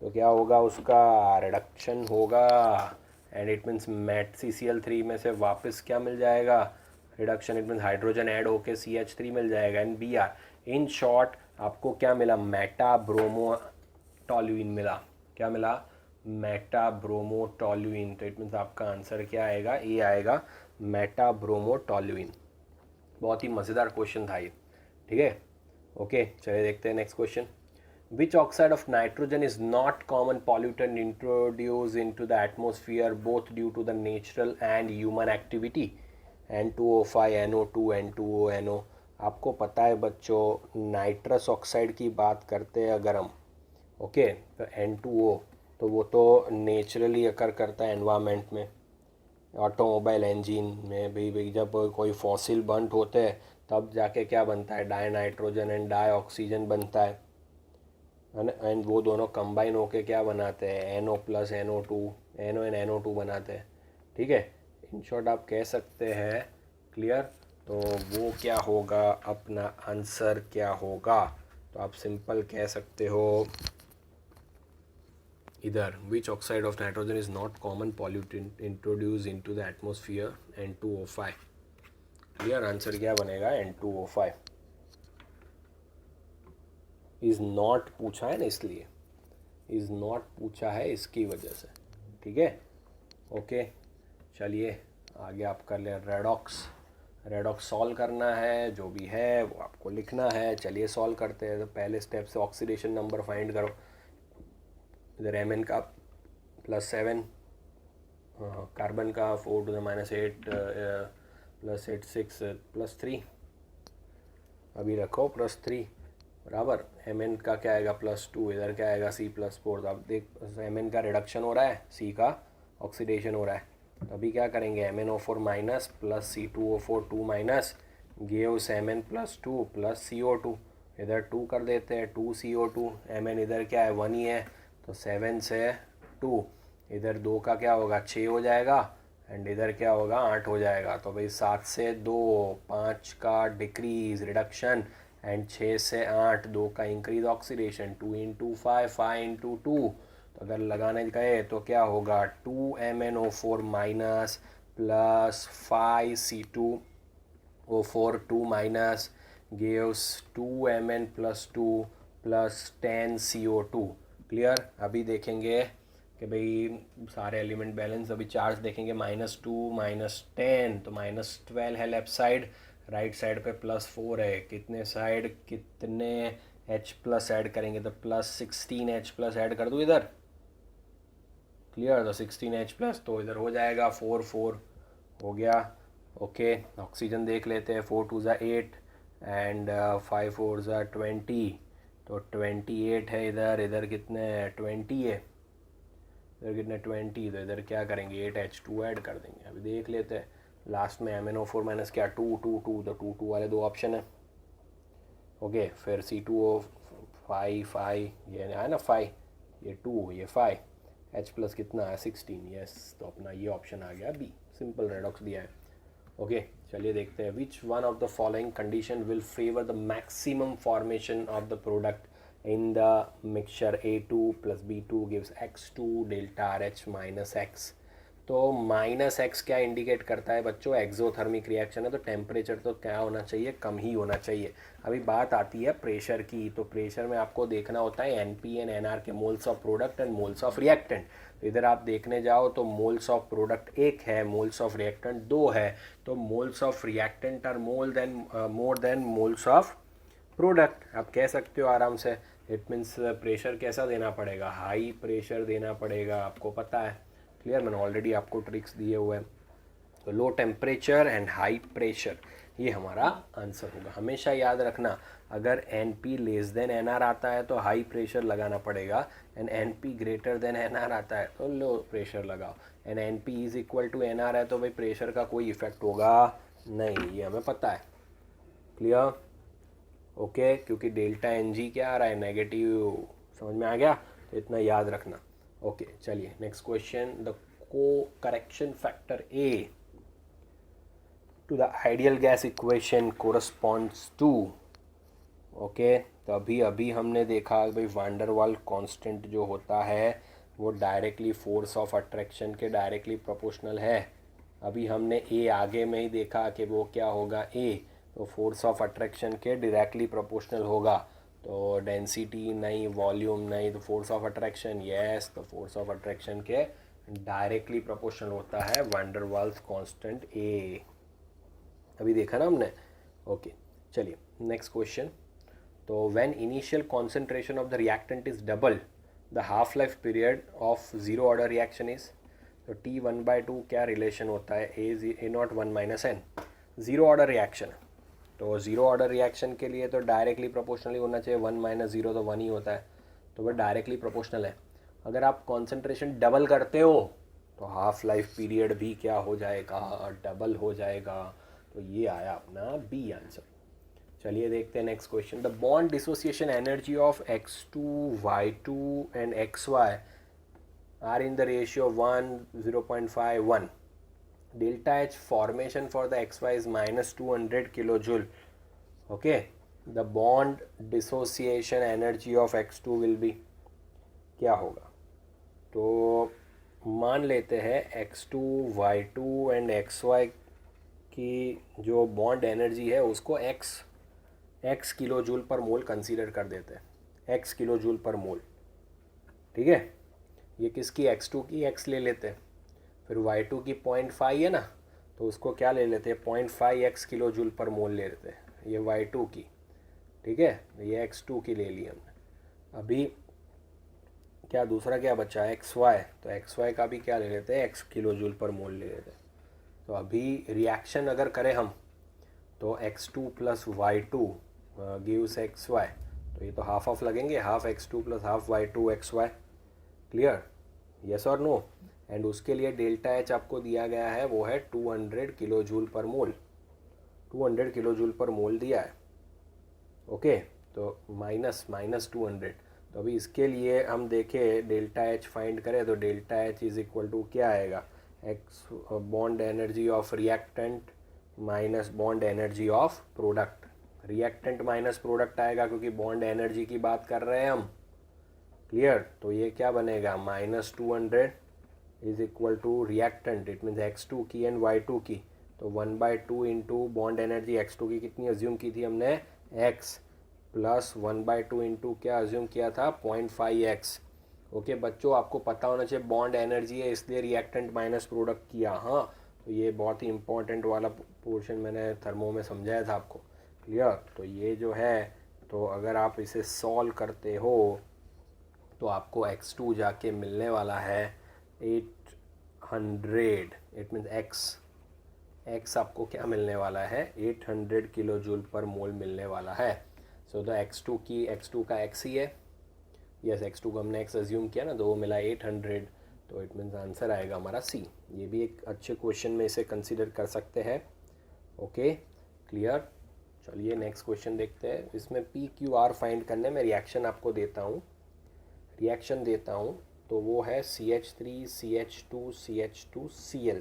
तो क्या होगा, उसका रिडक्शन होगा and it means met CCl3 में से वापस क्या मिल जाएगा, reduction. It means hydrogen add होके CH3 मिल जाएगा एंड Br। इन शॉर्ट आपको क्या मिला, मेटा ब्रोमो टॉल्यूइन मिला। क्या मिला? मेटाब्रोमोटोल्यूइन। तो इट मीन्स आपका आंसर क्या आएगा? ए आएगा, मेटाब्रोमोटोल्यूइन। बहुत ही मज़ेदार क्वेश्चन था ये, ठीक है। ओके, चलिए देखते हैं next question. Which oxide of nitrogen is not common pollutant introduced into the atmosphere both due to the natural and human activity? N2O5, NO2, N2O, NO। आपको पता है बच्चों, नाइट्रस ऑक्साइड की बात करते हैं अगर हम, ओके, तो N2O तो वो तो नेचुरली अकर करता है एनवायरनमेंट में, ऑटोमोबाइल इंजन में भी जब कोई फॉसिल बर्न होते हैं तब जाके क्या बनता है? Dinitrogen and dioxygen बनता है ना। एंड वो दोनों कंबाइन होके क्या बनाते हैं? NO plus NO2, NO and NO2 बनाते हैं, ठीक है। इन शॉर्ट आप कह सकते हैं, क्लियर। तो वो क्या होगा, अपना आंसर क्या होगा? तो आप सिंपल कह सकते हो इधर, विच oxide of nitrogen is not common pollutant introduce into the atmosphere? N2O5। Clear, answer क्या बनेगा? N2O5। इज़ नॉट पूछा है ना, इसलिए इज़ नॉट पूछा है इसकी वजह से, ठीक है। ओके, चलिए आगे आप कर लें रेडॉक्स। रेडॉक्स सॉल्व करना है, जो भी है वो आपको लिखना है। चलिए सॉल्व करते हैं। तो पहले स्टेप से ऑक्सीडेशन नंबर फाइंड करो। इधर Mn का +7, कार्बन का 4 to the -8 +8 6 +3, अभी रखो +3 बराबर। Mn का क्या आएगा? +2। इधर क्या आएगा? C+4। तो अब देख, Mn का रिडक्शन हो रहा है, C का ऑक्सीडेशन हो रहा है। तो अभी क्या करेंगे? MnO4 minus plus C2O4 2 minus gives Mn+2 plus CO2। इधर 2 कर देते हैं, 2 CO2। Mn इधर क्या है? 1 ही है, तो 7 से 2, इधर 2 का क्या होगा? 6 हो जाएगा, एंड इधर क्या होगा? 8 हो जाएगा। तो भाई 7 से 2, 5 का डिक्रीज रिडक्शन, एंड 6 से 8, 2 का इंक्रीज ऑक्सीडेशन, 2 × 5, 5 × 2। तो अगर लगाने गए तो क्या होगा? 2MnO4 minus plus 5C2O4 2 minus gives 2Mn+2 plus 10CO2। Clear. अभी देखेंगे कि भाई सारे एलिमेंट बैलेंस, अभी चार्ज देखेंगे, -2 -10, तो -12 है लेफ्ट साइड, राइट साइड पे +4 है। कितने साइड कितने H+ ऐड करेंगे? तो +16 H+ ऐड कर दूँ इधर, क्लियर। तो 16 H+, तो इधर हो जाएगा 4 4 हो गया। ओके, ऑक्सीजन देख लेते हैं। 4 2 = 8 एंड 5 4 = 20, तो 28 है इधर। इधर कितने 20 है? इधर कितने 20, तो इधर क्या करेंगे? 8H2 ऐड कर देंगे। अभी देख लेते हैं लास्ट में MnO4 माइनस क्या? 2 2 2, तो 2 2 वाले 2 ऑप्शन है। ओके, फिर C2O5 5, ये है ना 5, ये 2, ये 5, H+ कितना है? 16। यस, तो अपना ये ऑप्शन आ गया बी, सिंपल रेडॉक्स दिया है। ओके, चलिए देखते हैं। विच one of the following condition will favour the maximum formation of the product in the mixture? A2 plus B2 gives X2 delta RH minus X। तो -X क्या indicate करता है बच्चों? एक्सोथर्मिक रिएक्शन है, तो टेम्परेचर तो क्या होना चाहिए? कम ही होना चाहिए। अभी बात आती है प्रेशर की, तो प्रेशर में आपको देखना होता है NP एंड NR के, moles of product and moles of reactant. तो इधर आप देखने जाओ तो मोल्स ऑफ प्रोडक्ट 1 है, मोल्स ऑफ रिएक्टेंट 2 है। तो moles of reactant are more than moles of product. आप कह सकते हो आराम से। इट मीन्स प्रेशर कैसा देना पड़ेगा? हाई प्रेशर देना पड़ेगा, आपको पता है, क्लियर। मैंने ऑलरेडी आपको ट्रिक्स दिए हुए हैं। तो low temperature and high pressure, ये हमारा आंसर होगा। हमेशा याद रखना, अगर NP < NR आता है तो हाई प्रेशर लगाना पड़ेगा, एंड NP < NR आता है तो लो प्रेशर लगाओ, एंड NP = NR है तो भाई प्रेशर का कोई इफेक्ट होगा नहीं, ये हमें पता है, क्लियर। ओके, क्योंकि डेल्टा NG क्या आ रहा है? नेगेटिव। समझ में आ गया? तो इतना याद रखना। ओके, चलिए नेक्स्ट क्वेश्चन। द को correction factor A to the ideal gas equation corresponds to. Okay, तो अभी हमने देखा भाई वान डेर वाल्स कांस्टेंट जो होता है वो डायरेक्टली फोर्स ऑफ अट्रैक्शन के डायरेक्टली प्रोपोर्शनल है। अभी हमने A आगे में ही देखा कि वो क्या होगा? A तो फोर्स ऑफ अट्रैक्शन के डायरेक्टली प्रोपोर्शनल होगा। तो डेंसिटी नहीं, वॉल्यूम नहीं, तो फोर्स ऑफ अट्रैक्शन यस, तो फोर्स ऑफ अट्रैक्शन के डायरेक्टली प्रोपोर्शनल होता है वैन डर वाल्स कांस्टेंट ए। अभी देखा ना हमने। ओके चलिए नेक्स्ट क्वेश्चन। तो when initial concentration of the reactant is double the half life period of zero order reaction is. तो T1/2 क्या रिलेशन होता है, ए नॉट 1 माइनस एन, ज़ीरो ऑर्डर रिएक्शन। तो ज़ीरो ऑर्डर रिएक्शन के लिए तो डायरेक्टली प्रोपोर्शनल ही होना चाहिए, 1 माइनस ज़ीरो तो 1 ही होता है, तो वह डायरेक्टली प्रोपोर्शनल है। अगर आप कॉन्सेंट्रेशन डबल करते हो तो हाफ लाइफ पीरियड भी क्या हो जाएगा, डबल हो जाएगा। तो ये आया अपना बी आंसर। चलिए देखते हैं next question. The bond dissociation energy of x2 y2 and xy are in the ratio 1 0.5 1। delta H formation for the xy is minus 200 kilojoule. Okay, the bond dissociation energy of x2 will be क्या होगा। तो मान लेते हैं x2 y2 and xy की जो bond energy है उसको x किलो जूल पर मोल कंसीडर कर देते हैं, x किलो जूल पर मोल। ठीक है, ये किसकी, x2 की x ले लेते हैं, फिर y2 की 0.5 है ना, तो उसको क्या ले लेते हैं 0.5 x किलो जूल पर मोल ले लेते हैं, ये y2 की। ठीक है, ये x2 की ले ली हमने। अभी क्या दूसरा क्या बचा है xy, तो xy का भी क्या ले लेते हैं x किलो जूल पर मोल ले लेते हैं। तो अभी रिएक्शन अगर करें हम तो x2 plus y2 gives xy, तो ये तो हाफ ऑफ लगेंगे, half x2 plus half y2 xy। Clear, yes और नो। एंड उसके लिए डेल्टा एच आपको दिया गया है वो है 200 किलो जूल पर मोल, 200 किलो जूल पर मोल दिया है। ओके, तो माइनस 200। तो अभी इसके लिए हम देखें डेल्टा एच फाइंड करें तो delta H is equal to क्या आएगा, x bond energy of reactant minus bond energy of product. Reactant minus product आएगा क्योंकि बॉन्ड एनर्जी की बात कर रहे हैं हम। क्लियर, तो ये क्या बनेगा minus 200 is equal to reactant, it means x2 की एंड y2 की। तो 1/2 इंटू बॉन्ड एनर्जी x2 की कितनी अज्यूम की थी हमने, x प्लस 1/2 इंटू क्या अज्यूम किया था 0.5x। ओके बच्चों, आपको पता होना चाहिए बॉन्ड एनर्जी है इसलिए रिएक्टेंट माइनस प्रोडक्ट किया। हाँ, तो ये बहुत ही इंपॉर्टेंट वाला पोर्शन मैंने थर्मो में समझाया था आपको। क्लियर, तो ये जो है, तो अगर आप इसे सॉल्व करते हो तो आपको x2 जाके मिलने वाला है 800, इट मीन्स x आपको क्या मिलने वाला है 800 किलो जूल पर मोल मिलने वाला है। सो द x2 का x ही है, यस x2 को हमने x अज्यूम किया ना, तो वो मिला 800, तो इट मीन्स आंसर आएगा हमारा सी। ये भी एक अच्छे क्वेश्चन में इसे कंसीडर कर सकते हैं। ओके क्लियर, चलिए नेक्स्ट क्वेश्चन देखते हैं। इसमें PQR फाइंड करने में रिएक्शन आपको देता हूँ, तो वो है CH3 CH2 CH2 Cl।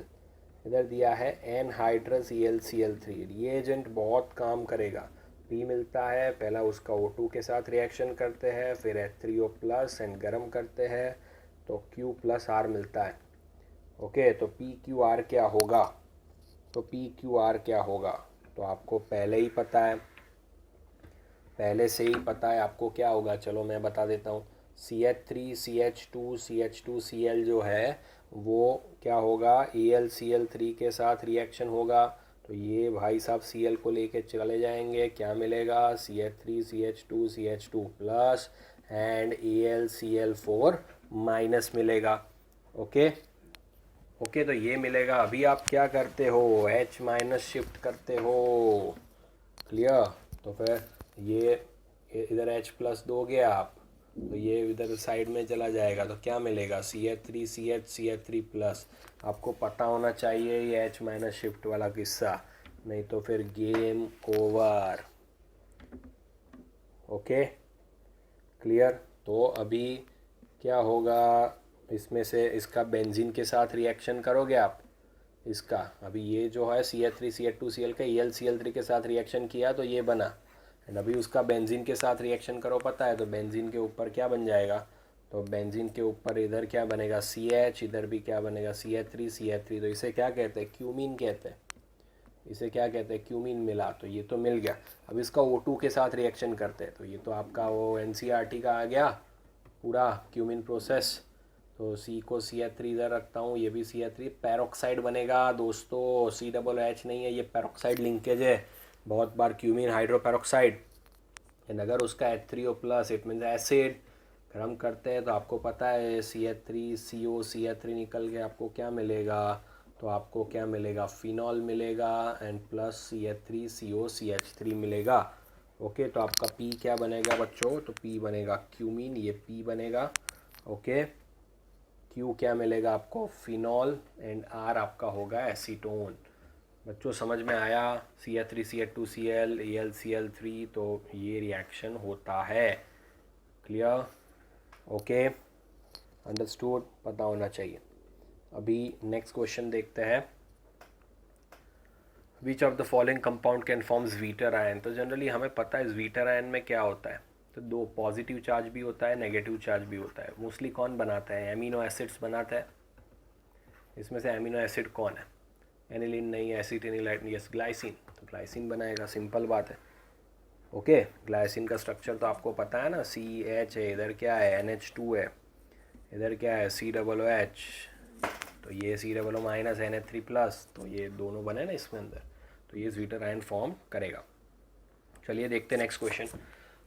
इधर दिया है एनहाइड्रस ElCl3। रिएजेंट बहुत काम करेगा। P मिलता है, पहला उसका O2 के साथ रिएक्शन करते हैं, फिर H3O प्लस एंड गर्म करते हैं, तो Q प्लस R मिलता है। ओके, तो PQR क्या होगा, तो PQR क्या होगा, तो आपको पहले ही पता है, पहले से ही पता है आपको क्या होगा। चलो मैं बता देता हूँ, CH3 CH2 CH2 Cl जो है वो क्या होगा ElCl3 के साथ रिएक्शन होगा। तो ये भाई साहब Cl को लेके चले जाएंगे, क्या मिलेगा CH3 CH2 CH2 plus and AlCl4 minus मिलेगा। ओके, तो ये मिलेगा। अभी आप क्या करते हो, H माइनस शिफ्ट करते हो। क्लियर, तो फिर ये इधर H प्लस दोगे आप, तो ये इधर साइड में चला जाएगा, तो क्या मिलेगा CH3 CH3 प्लस। आपको पता होना चाहिए ये H माइनस शिफ्ट वाला किस्सा, नहीं तो फिर गेम ओवर। ओके क्लियर, तो अभी क्या होगा, इसमें से इसका बेंजीन के साथ रिएक्शन करोगे आप इसका। अभी ये जो है CH3 CH2 Cl का ElCl3 के साथ रिएक्शन किया तो ये बना, एंड अभी उसका बेंजीन के साथ रिएक्शन करो पता है, तो बेंजीन के ऊपर क्या बन जाएगा, तो बेंजीन के ऊपर इधर क्या बनेगा CH, इधर भी क्या बनेगा CH3 तो इसे क्या कहते हैं क्यूमीन कहते हैं। इसे क्या कहते हैं, क्यूमीन मिला, तो ये तो मिल गया। अब इसका O2 के साथ रिएक्शन करते हैं, तो ये तो आपका वो NCERT का आ गया पूरा क्यूमीन प्रोसेस। तो C को CH3 इधर रखता हूँ, ये भी CH3, पैरोक्साइड बनेगा दोस्तों, COOH नहीं है, ये पैरोक्साइड लिंकेज है, बहुत बार क्यूमीन हाइड्रोपैरोक्साइड। एंड अगर उसका H3O plus it means acid, अगर हम करते हैं तो आपको पता है CH3CO CH3 निकल के आपको क्या मिलेगा, तो आपको क्या मिलेगा, फिनॉल मिलेगा एंड प्लस CH3CO CH3 मिलेगा। ओके, तो आपका P क्या बनेगा बच्चों, तो P बनेगा क्यूमीन, ये P बनेगा। ओके, Q क्या मिलेगा आपको, फिनॉल, एंड R आपका होगा एसीटोन। बच्चों समझ में आया, CH3CH2Cl AlCl3, तो ये रिएक्शन होता है। क्लियर, ओके, अंडरस्टूड, पता होना चाहिए। अभी नेक्स्ट क्वेश्चन देखते हैं। Which of the following compound can forms zwitter ion. तो जनरली हमें पता है वीटर आयन में क्या होता है, तो दो पॉजिटिव चार्ज भी होता है, नेगेटिव चार्ज भी होता है। मोस्टली कौन बनाता है, एमिनो एसिड्स बनाता है। इसमें से एमिनो एसिड कौन है, एनिलीन नहीं, एसिटिनिलाइट, यस ग्लाइसिन, तो ग्लाइसिन बनाएगा, सिंपल बात है। ओके, ग्लाइसिन का स्ट्रक्चर तो आपको पता है ना, CH है, इधर क्या है NH2 है, इधर क्या है COOH, तो ये CO माइनस NH3 प्लस, तो ये दोनों बने ना इसमें अंदर, तो ये वीटर आयन फॉर्म करेगा। चलिए देखते हैं next question.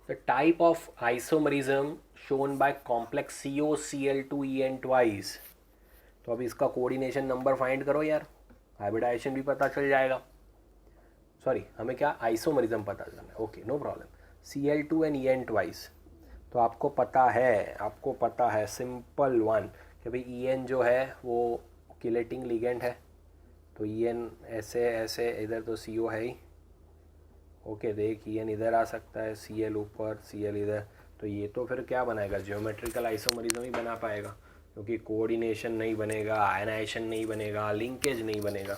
The type of isomerism shown by complex COCl2En twice. तो अब इसका कोऑर्डिनेशन नंबर फाइंड करो यार, हाइब्रिडाइजेशन भी पता चल जाएगा। सॉरी, हमें क्या आइसोमरिज्म पता चलना है। Okay, no problem. Cl2 and En twice, तो आपको पता है सिंपल वन कि भाई En जो है वो किलेटिंग लिगेंड है, तो En ऐसे ऐसे, इधर तो CO है ही। ओके, देख En इधर आ सकता है, Cl ऊपर, Cl इधर, तो ये तो फिर क्या बनाएगा, ज्योमेट्रिकल आइसोमरिज्म ही बना पाएगा, क्योंकि कोऑर्डिनेशन नहीं बनेगा, आयनाइजेशन नहीं बनेगा, लिंकेज नहीं बनेगा,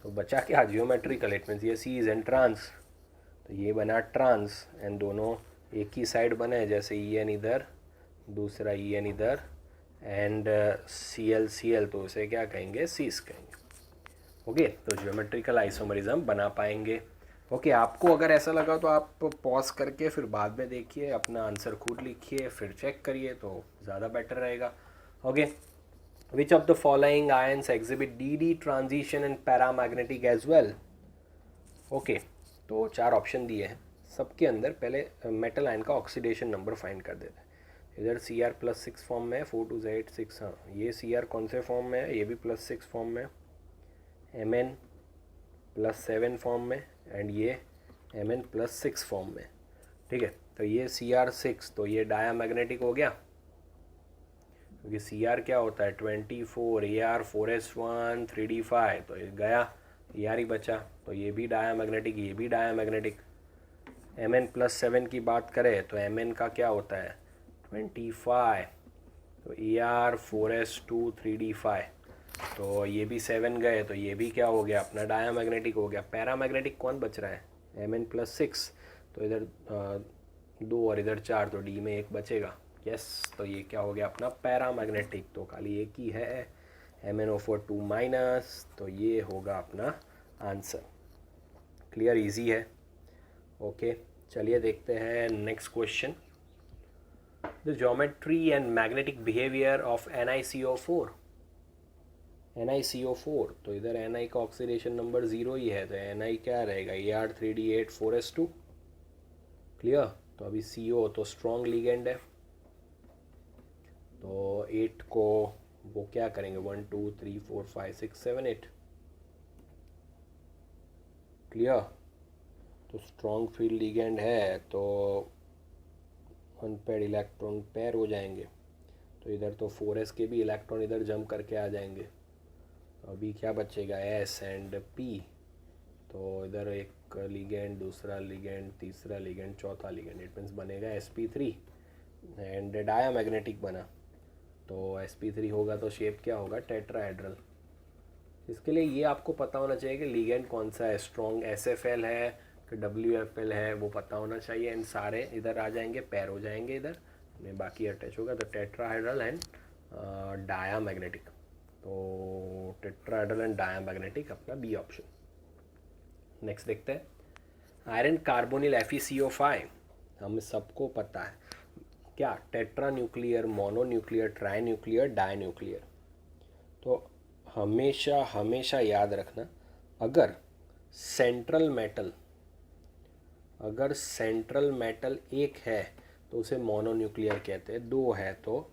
तो बचा क्या, ज्योमेट्रिकल। इट मीन्स ये C इज एन ट्रांस, तो ये बना ट्रांस, एंड दोनों एक ही साइड बने, जैसे En इधर, दूसरा En इधर, एंड Cl, तो उसे क्या कहेंगे, सीस कहेंगे। ओके, तो ज्योमेट्रिकल आइसोमरिज्म बना पाएंगे। ओके, आपको अगर ऐसा लगा तो आप पॉज करके फिर बाद में देखिए, अपना आंसर खुद लिखिए, फिर चेक करिए, तो ज़्यादा बेटर रहेगा। Okay, which of the following ions exhibit DD transition and paramagnetic as well. Okay, तो 4 ऑप्शन दिए हैं, सबके अंदर पहले मेटल आयन का ऑक्सीडेशन नंबर फाइंड कर देते हैं। इधर Cr+6 फॉर्म में है, 4 2 8 6, हाँ ये Cr कौन से फॉर्म में है, ये भी +6 फॉर्म में, Mn+7 फॉर्म में, एंड ये Mn+6 फॉर्म में। ठीक है, तो ये Cr6, तो ये डायामैग्नेटिक हो गया, क्योंकि Cr क्या होता है 24, Ar4s1 3d5, तो ये गया, Ar ही बचा, तो ये भी डायामैग्नेटिक, ये भी डायामैग्नेटिक। Mn+7 की बात करें तो Mn का क्या होता है 25, तो Ar4s2 3d5, तो ये भी 7 गए, तो ये भी क्या हो गया अपना डायामैग्नेटिक हो गया। पैरामैग्नेटिक कौन बच रहा है, Mn+6, तो इधर 2 और इधर 4, तो D में 1 बचेगा। यस, तो ये क्या हो गया अपना पैरामैग्नेटिक, तो खाली एक ही है MnO4 2-, तो ये होगा अपना आंसर। क्लियर, इजी है। ओके, चलिए देखते हैं next question. The geometry and magnetic behaviour of NiCO4। NiCO4, तो इधर Ni का ऑक्सीडेशन नंबर 0 ही है, तो Ni क्या रहेगा, Ar3d8 4s2। क्लियर, तो अभी CO तो स्ट्रॉन्ग लिगेंड है, तो 8 को वो क्या करेंगे, 1 2 3 4 5 6 7 8। क्लियर, तो स्ट्रॉन्ग फील्ड लिगेंड है, तो अनपेयर्ड इलेक्ट्रॉन पेयर हो जाएंगे, तो इधर तो 4s के भी इलेक्ट्रॉन इधर जंप करके आ जाएंगे, तो अभी क्या बचेगा S एंड P, तो इधर एक लिगेंड, दूसरा लिगेंड, तीसरा लिगेंड, चौथा लिगेंड, इट मीन्स बनेगा sp3 एंड डायामैग्नेटिक बना, तो sp3 होगा तो शेप क्या होगा टेट्राहेड्रल। इसके लिए ये आपको पता होना चाहिए कि लिगेंड कौन सा है, स्ट्रॉन्ग SFL है कि WFL है, वो पता होना चाहिए, एंड सारे इधर आ जाएंगे, पैर हो जाएंगे इधर में, बाकी अटैच होगा, तो टेट्राहेड्रल एंड डायामैग्नेटिक, तो टेट्राहेड्रल एंड डायामैग्नेटिक अपना B ऑप्शन। नेक्स्ट देखते हैं, आयरन कार्बोनिल FeCO5 हम सबको पता है क्या, tetranuclear, mononuclear, trinuclear, dinuclear. तो हमेशा हमेशा याद रखना, अगर सेंट्रल मेटल एक है तो उसे मोनो न्यूक्लियर कहते हैं, दो है तो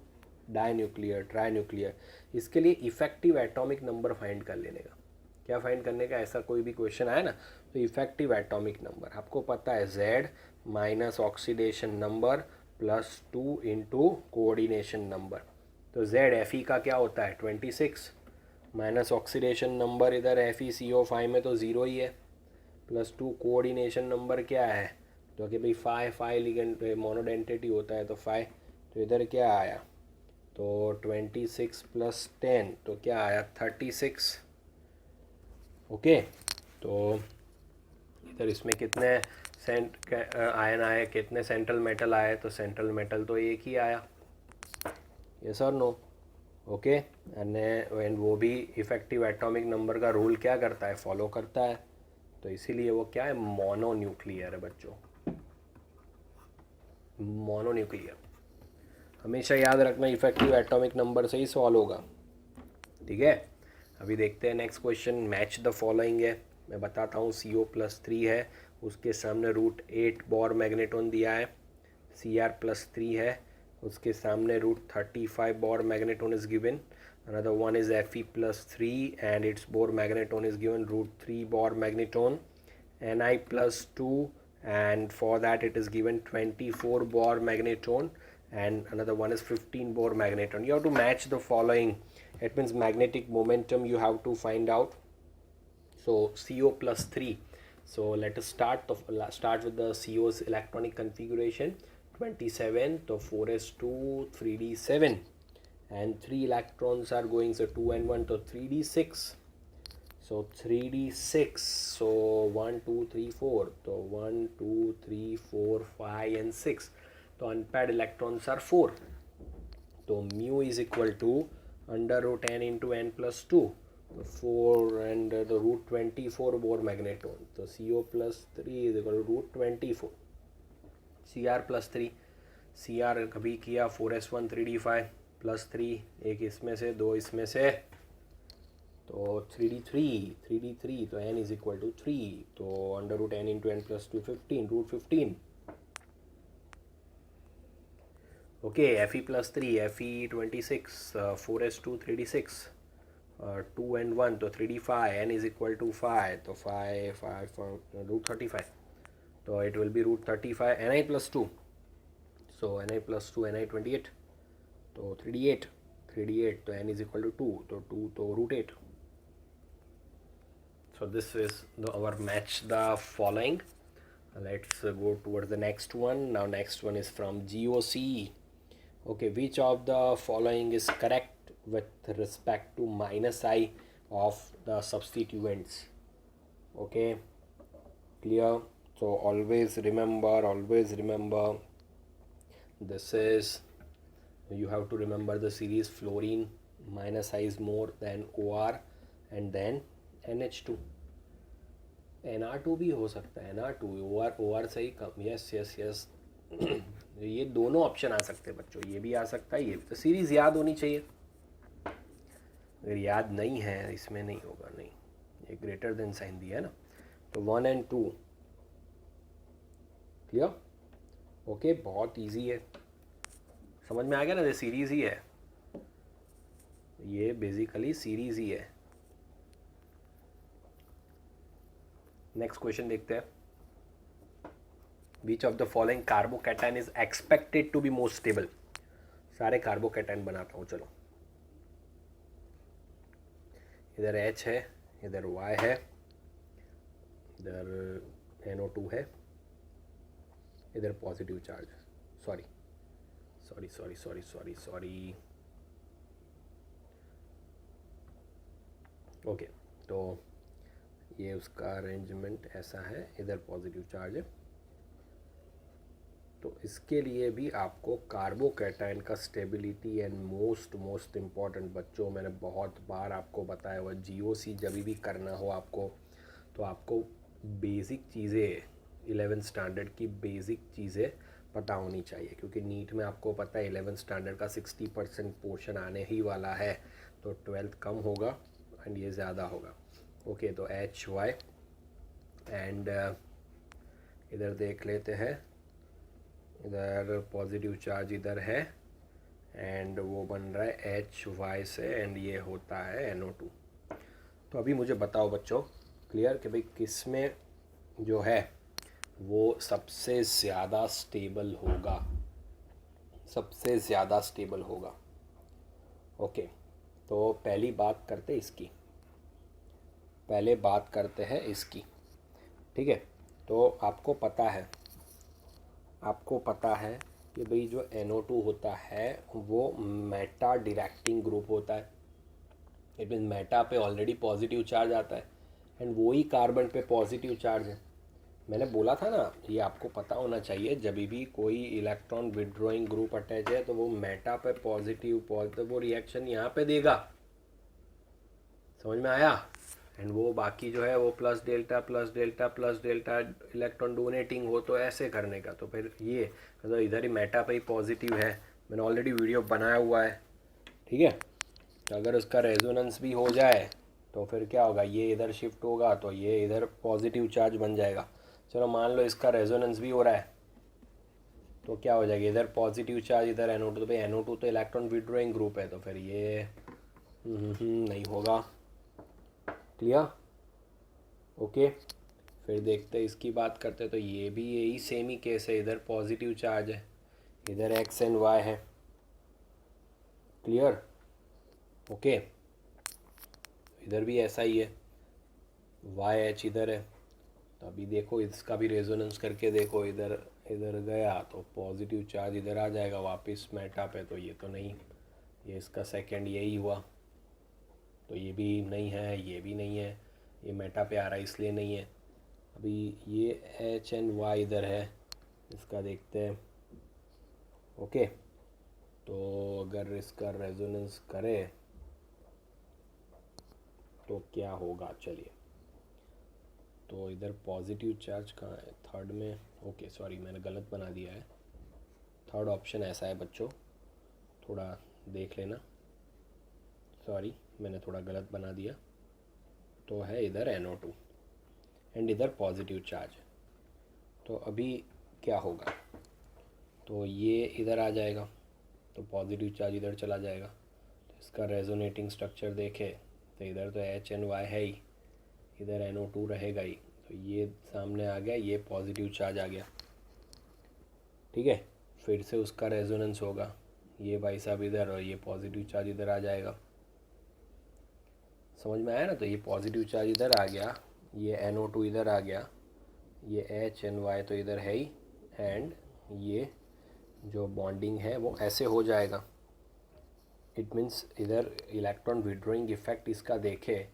डाई न्यूक्लियर, ट्राई न्यूक्लियर। इसके लिए इफेक्टिव एटॉमिक नंबर फाइंड कर लेने का, क्या फाइंड करने का, ऐसा कोई भी क्वेश्चन आए ना तो इफेक्टिव एटॉमिक नंबर आपको पता है, Z minus oxidation number plus 2 into coordination number. तो Z Fe का क्या होता है 26, माइनस ऑक्सीडेशन नंबर इधर FeCO5 में तो ज़ीरो ही है, प्लस 2 कोऑर्डिनेशन नंबर क्या है, तो कि भाई फाइव लिगेंड मोनोडेंटिटी होता है तो 5, तो इधर क्या आया, तो 26 प्लस 10 तो क्या आया 36। ओके, तो इधर इसमें कितने आयन आए, कितने सेंट्रल मेटल आए, तो सेंट्रल मेटल तो एक ही आया, यस और नो। ओके, एंड वो भी इफेक्टिव एटॉमिक नंबर का रूल क्या करता है, फॉलो करता है, तो इसीलिए वो क्या है, मोनो न्यूक्लियर है बच्चों, मोनो न्यूक्लियर। हमेशा याद रखना इफेक्टिव एटॉमिक नंबर से ही सॉल्व होगा, ठीक है। अभी देखते हैं next question, match the following है, मैं बताता हूँ। CO+3 है, उसके सामने √8 बोर मैग्नेटॉन दिया है। Cr+3 है, उसके सामने √35 bore magneton is given. Another one is Fe+3 and its Bohr magneton is given √3 Bohr magneton. Ni+2 and for that it is given 24 Bohr magneton, and another one is 15 Bohr magneton. You have to match the following. It means magnetic momentum you have to find out. So CO+3. So let us start with the CO's electronic configuration. 27, so 4s2 3d7, and 3 electrons are going, so 2 and 1, so 3d6. So 3d6, so 1 2 3 4, so 1 2 3 4 5 and 6, so unpaired electrons are 4. So mu is equal to under root n into n plus 2, so 4 and the √24 Bohr magneton, so CO+3 is equal to √24, Cr+3, Cr कभी किया 4s1 3d5 +3, एक इसमें से दो इसमें से, तो 3d3 तो n इज इक्वल टू 3, तो under root n into n plus 2 15, √15। Okay, Fe+3, Fe26, 4s2 3d6, 2 and 1 तो 3d5, n is equal to 5, तो 5 √35, तो it will be √35 Ni+2, so Ni+2 Ni28, तो 3d8 तो n is equal to 2, तो 2 तो √8। So this is our match the following. Let's go towards the next one. Now next one is from GOC. Okay, which of the following is correct with respect to -I of the substituents? Okay, clear. So always remember this is, you have to remember the series fluorine, -I is more than OR and then NH2, NR2 भी हो सकता है, NR2 OR से ही कम, yes ये दोनों option आ सकते हैं बच्चों, ये भी आ सकता है, ये भी। तो सीरीज याद होनी चाहिए, अगर याद नहीं है इसमें नहीं होगा, नहीं, ये ग्रेटर देन साइन दिया है ना, तो 1 and 2 क्लियर। ओके, बहुत इजी है, समझ में आ गया ना, ये सीरीज ही है, ये बेसिकली सीरीज ही है। नेक्स्ट क्वेश्चन देखते हैं, which of the following carbocation is expected to be most stable. सारे कार्बोकैटायन बनाता हूँ, चलो। इधर H है, इधर Y है, इधर NO2 है, इधर पॉजिटिव चार्ज, सॉरी, ओके, तो ये उसका अरेंजमेंट ऐसा है, इधर पॉजिटिव चार्ज है। तो इसके लिए भी आपको कार्बोकैटायन का स्टेबिलिटी एंड मोस्ट इम्पॉर्टेंट बच्चों, मैंने बहुत बार आपको बताया हुआ, GOC जब भी करना हो आपको, तो आपको बेसिक चीज़ें 11th स्टैंडर्ड की बेसिक चीज़ें पता होनी चाहिए, क्योंकि नीट में आपको पता है 11th स्टैंडर्ड का 60% पोर्शन आने ही वाला है, तो 12th कम होगा एंड ये ज़्यादा होगा। ओके, तो एच वाई एंड इधर देख लेते हैं, इधर पॉजिटिव चार्ज इधर है एंड वो बन रहा है एच वाई से एंड ये होता है NO2। तो अभी मुझे बताओ बच्चों क्लियर कि भाई किस में जो है वो सबसे ज़्यादा स्टेबल होगा, सबसे ज़्यादा स्टेबल होगा। ओके, तो पहली बात करते इसकी, पहले बात करते हैं इसकी, ठीक है। तो आपको पता है कि भाई जो NO2 होता है वो मेटा डायरेक्टिंग ग्रुप होता है। इट मीन मेटा पे ऑलरेडी पॉजिटिव चार्ज आता है एंड वो ही कार्बन पे पॉजिटिव चार्ज है। मैंने बोला था ना, ये आपको पता होना चाहिए, जब भी कोई इलेक्ट्रॉन विड्रॉइंग ग्रुप अटैच है तो वो मेटा पे पॉजिटिव तो वो रिएक्शन यहाँ पे देगा, समझ में आया। एंड वो बाकी जो है वो plus delta plus delta plus delta electron donating हो तो ऐसे करने का। तो फिर ये मतलब इधर ही मेटा पे ही पॉजिटिव है, मैंने ऑलरेडी वीडियो बनाया हुआ है, ठीक है। तो अगर उसका रेजोनेंस भी हो जाए तो फिर क्या होगा, ये इधर शिफ्ट होगा तो ये इधर पॉजिटिव चार्ज बन जाएगा। चलो मान लो इसका रेजोनेंस भी हो रहा है तो क्या हो जाएगा, इधर पॉजिटिव चार्ज इधर NO2, तो भाई NO2 तो इलेक्ट्रॉन विड्रॉइंग ग्रुप है, तो फिर ये नहीं होगा। क्लियर? ओके, फिर देखते इसकी बात करते, तो ये भी यही सेम ही केस है, इधर पॉजिटिव चार्ज है, इधर X एंड Y है। क्लियर? ओके, इधर भी ऐसा ही है, YH इधर है। तो अभी देखो इसका भी रेजोनेंस करके देखो, इधर इधर गया तो पॉजिटिव चार्ज इधर आ जाएगा वापस मेटा पे, तो ये तो नहीं, ये इसका सेकंड यही हुआ, तो ये भी नहीं है, ये भी नहीं है, ये मेटा पे आ रहा है इसलिए नहीं है। अभी ये H एंड Y इधर है, इसका देखते हैं। ओके, तो अगर इसका रेजोनेंस करे तो क्या होगा, चलिए। तो इधर पॉजिटिव चार्ज कहाँ है, थर्ड में। ओके सॉरी, मैंने गलत बना दिया है, थर्ड ऑप्शन ऐसा है बच्चों, थोड़ा देख लेना, सॉरी मैंने थोड़ा गलत बना दिया। तो है इधर NO2 एंड इधर पॉजिटिव चार्ज। तो अभी क्या होगा, तो ये इधर आ जाएगा तो पॉजिटिव चार्ज इधर चला जाएगा। तो इसका रेजोनेटिंग स्ट्रक्चर देखे तो इधर तो H एंड Y है ही, इधर NO2 रहेगा ही, तो ये सामने आ गया, ये पॉजिटिव चार्ज आ गया, ठीक है। फिर से उसका रेजोनेंस होगा, ये भाई साहब इधर और ये पॉजिटिव चार्ज इधर आ जाएगा, समझ में आया ना। तो ये पॉजिटिव चार्ज इधर आ गया, ये NO2 इधर आ गया, ये H एंड Y तो इधर है ही, एंड ये जो बॉन्डिंग है वो ऐसे हो जाएगा। इट मीन्स इधर इलेक्ट्रॉन विड्रॉइंग इफेक्ट इसका देखे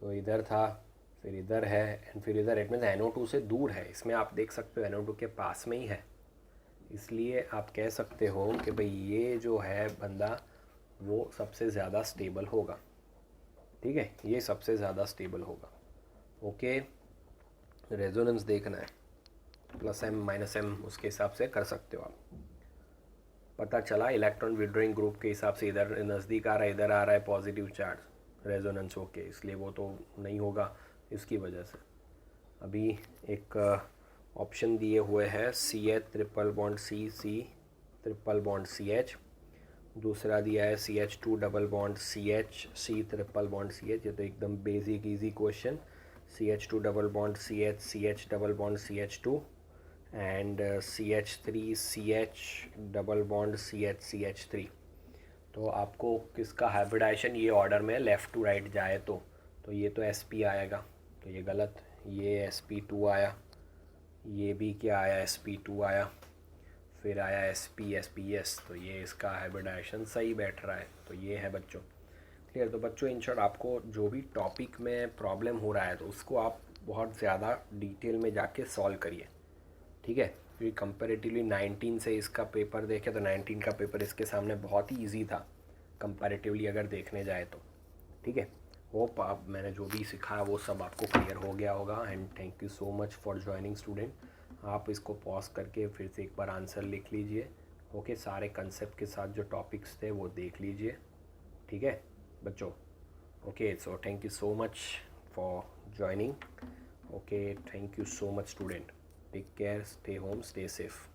तो इधर था, फिर इधर है एंड फिर इधर, इट मीन्स NO2 से दूर है, इसमें आप देख सकते हो NO2 के पास में ही है, इसलिए आप कह सकते हो कि भाई ये जो है बंदा वो सबसे ज़्यादा स्टेबल होगा, ठीक है, ये सबसे ज़्यादा स्टेबल होगा। ओके, रेजोनेंस देखना है, +M -M उसके हिसाब से कर सकते हो आप। पता चला इलेक्ट्रॉन विड्रॉइंग ग्रुप के हिसाब से इधर नज़दीक आ रहा है, इधर आ रहा है पॉजिटिव चार्ज, रेजोनेंस ओके, इसलिए वो तो नहीं होगा इसकी वजह से। अभी एक ऑप्शन दिए हुए हैं CH triple bond C triple bond CH, दूसरा दिया है CH2 double bond CH C triple bond CH। ये तो एकदम basic easy question, CH2 double bond CH CH double bond CH2 and CH3 CH double bond CH CH3। तो आपको किसका hybridisation ये ऑर्डर में लेफ़्ट टू राइट जाए तो ये तो SP आएगा, तो ये गलत, ये SP2 आया, ये भी क्या आया SP2 आया, फिर आया SP SPS, तो ये इसका हाइब्रिडाइजेशन सही बैठ रहा है, तो ये है बच्चों। क्लियर? तो बच्चों इन शॉर्ट आपको जो भी टॉपिक में प्रॉब्लम हो रहा है तो उसको आप बहुत ज़्यादा डिटेल में जाके सॉल्व करिए, ठीक है। क्योंकि कंपैरेटिवली 19 से इसका पेपर देखें तो 19 का पेपर इसके सामने बहुत ही ईजी था कंपैरेटिवली अगर देखने जाए तो, ठीक है। होप आप मैंने जो भी सिखाया वो सब आपको क्लियर हो गया होगा। And thank you so much for joining student. आप इसको पॉज करके फिर से एक बार आंसर लिख लीजिए। ओके, सारे कंसेप्ट के साथ जो टॉपिक्स थे वो देख लीजिए, ठीक है बच्चों। Okay, so thank you so much for joining. Okay, thank you so much student. Take care, stay home, stay safe.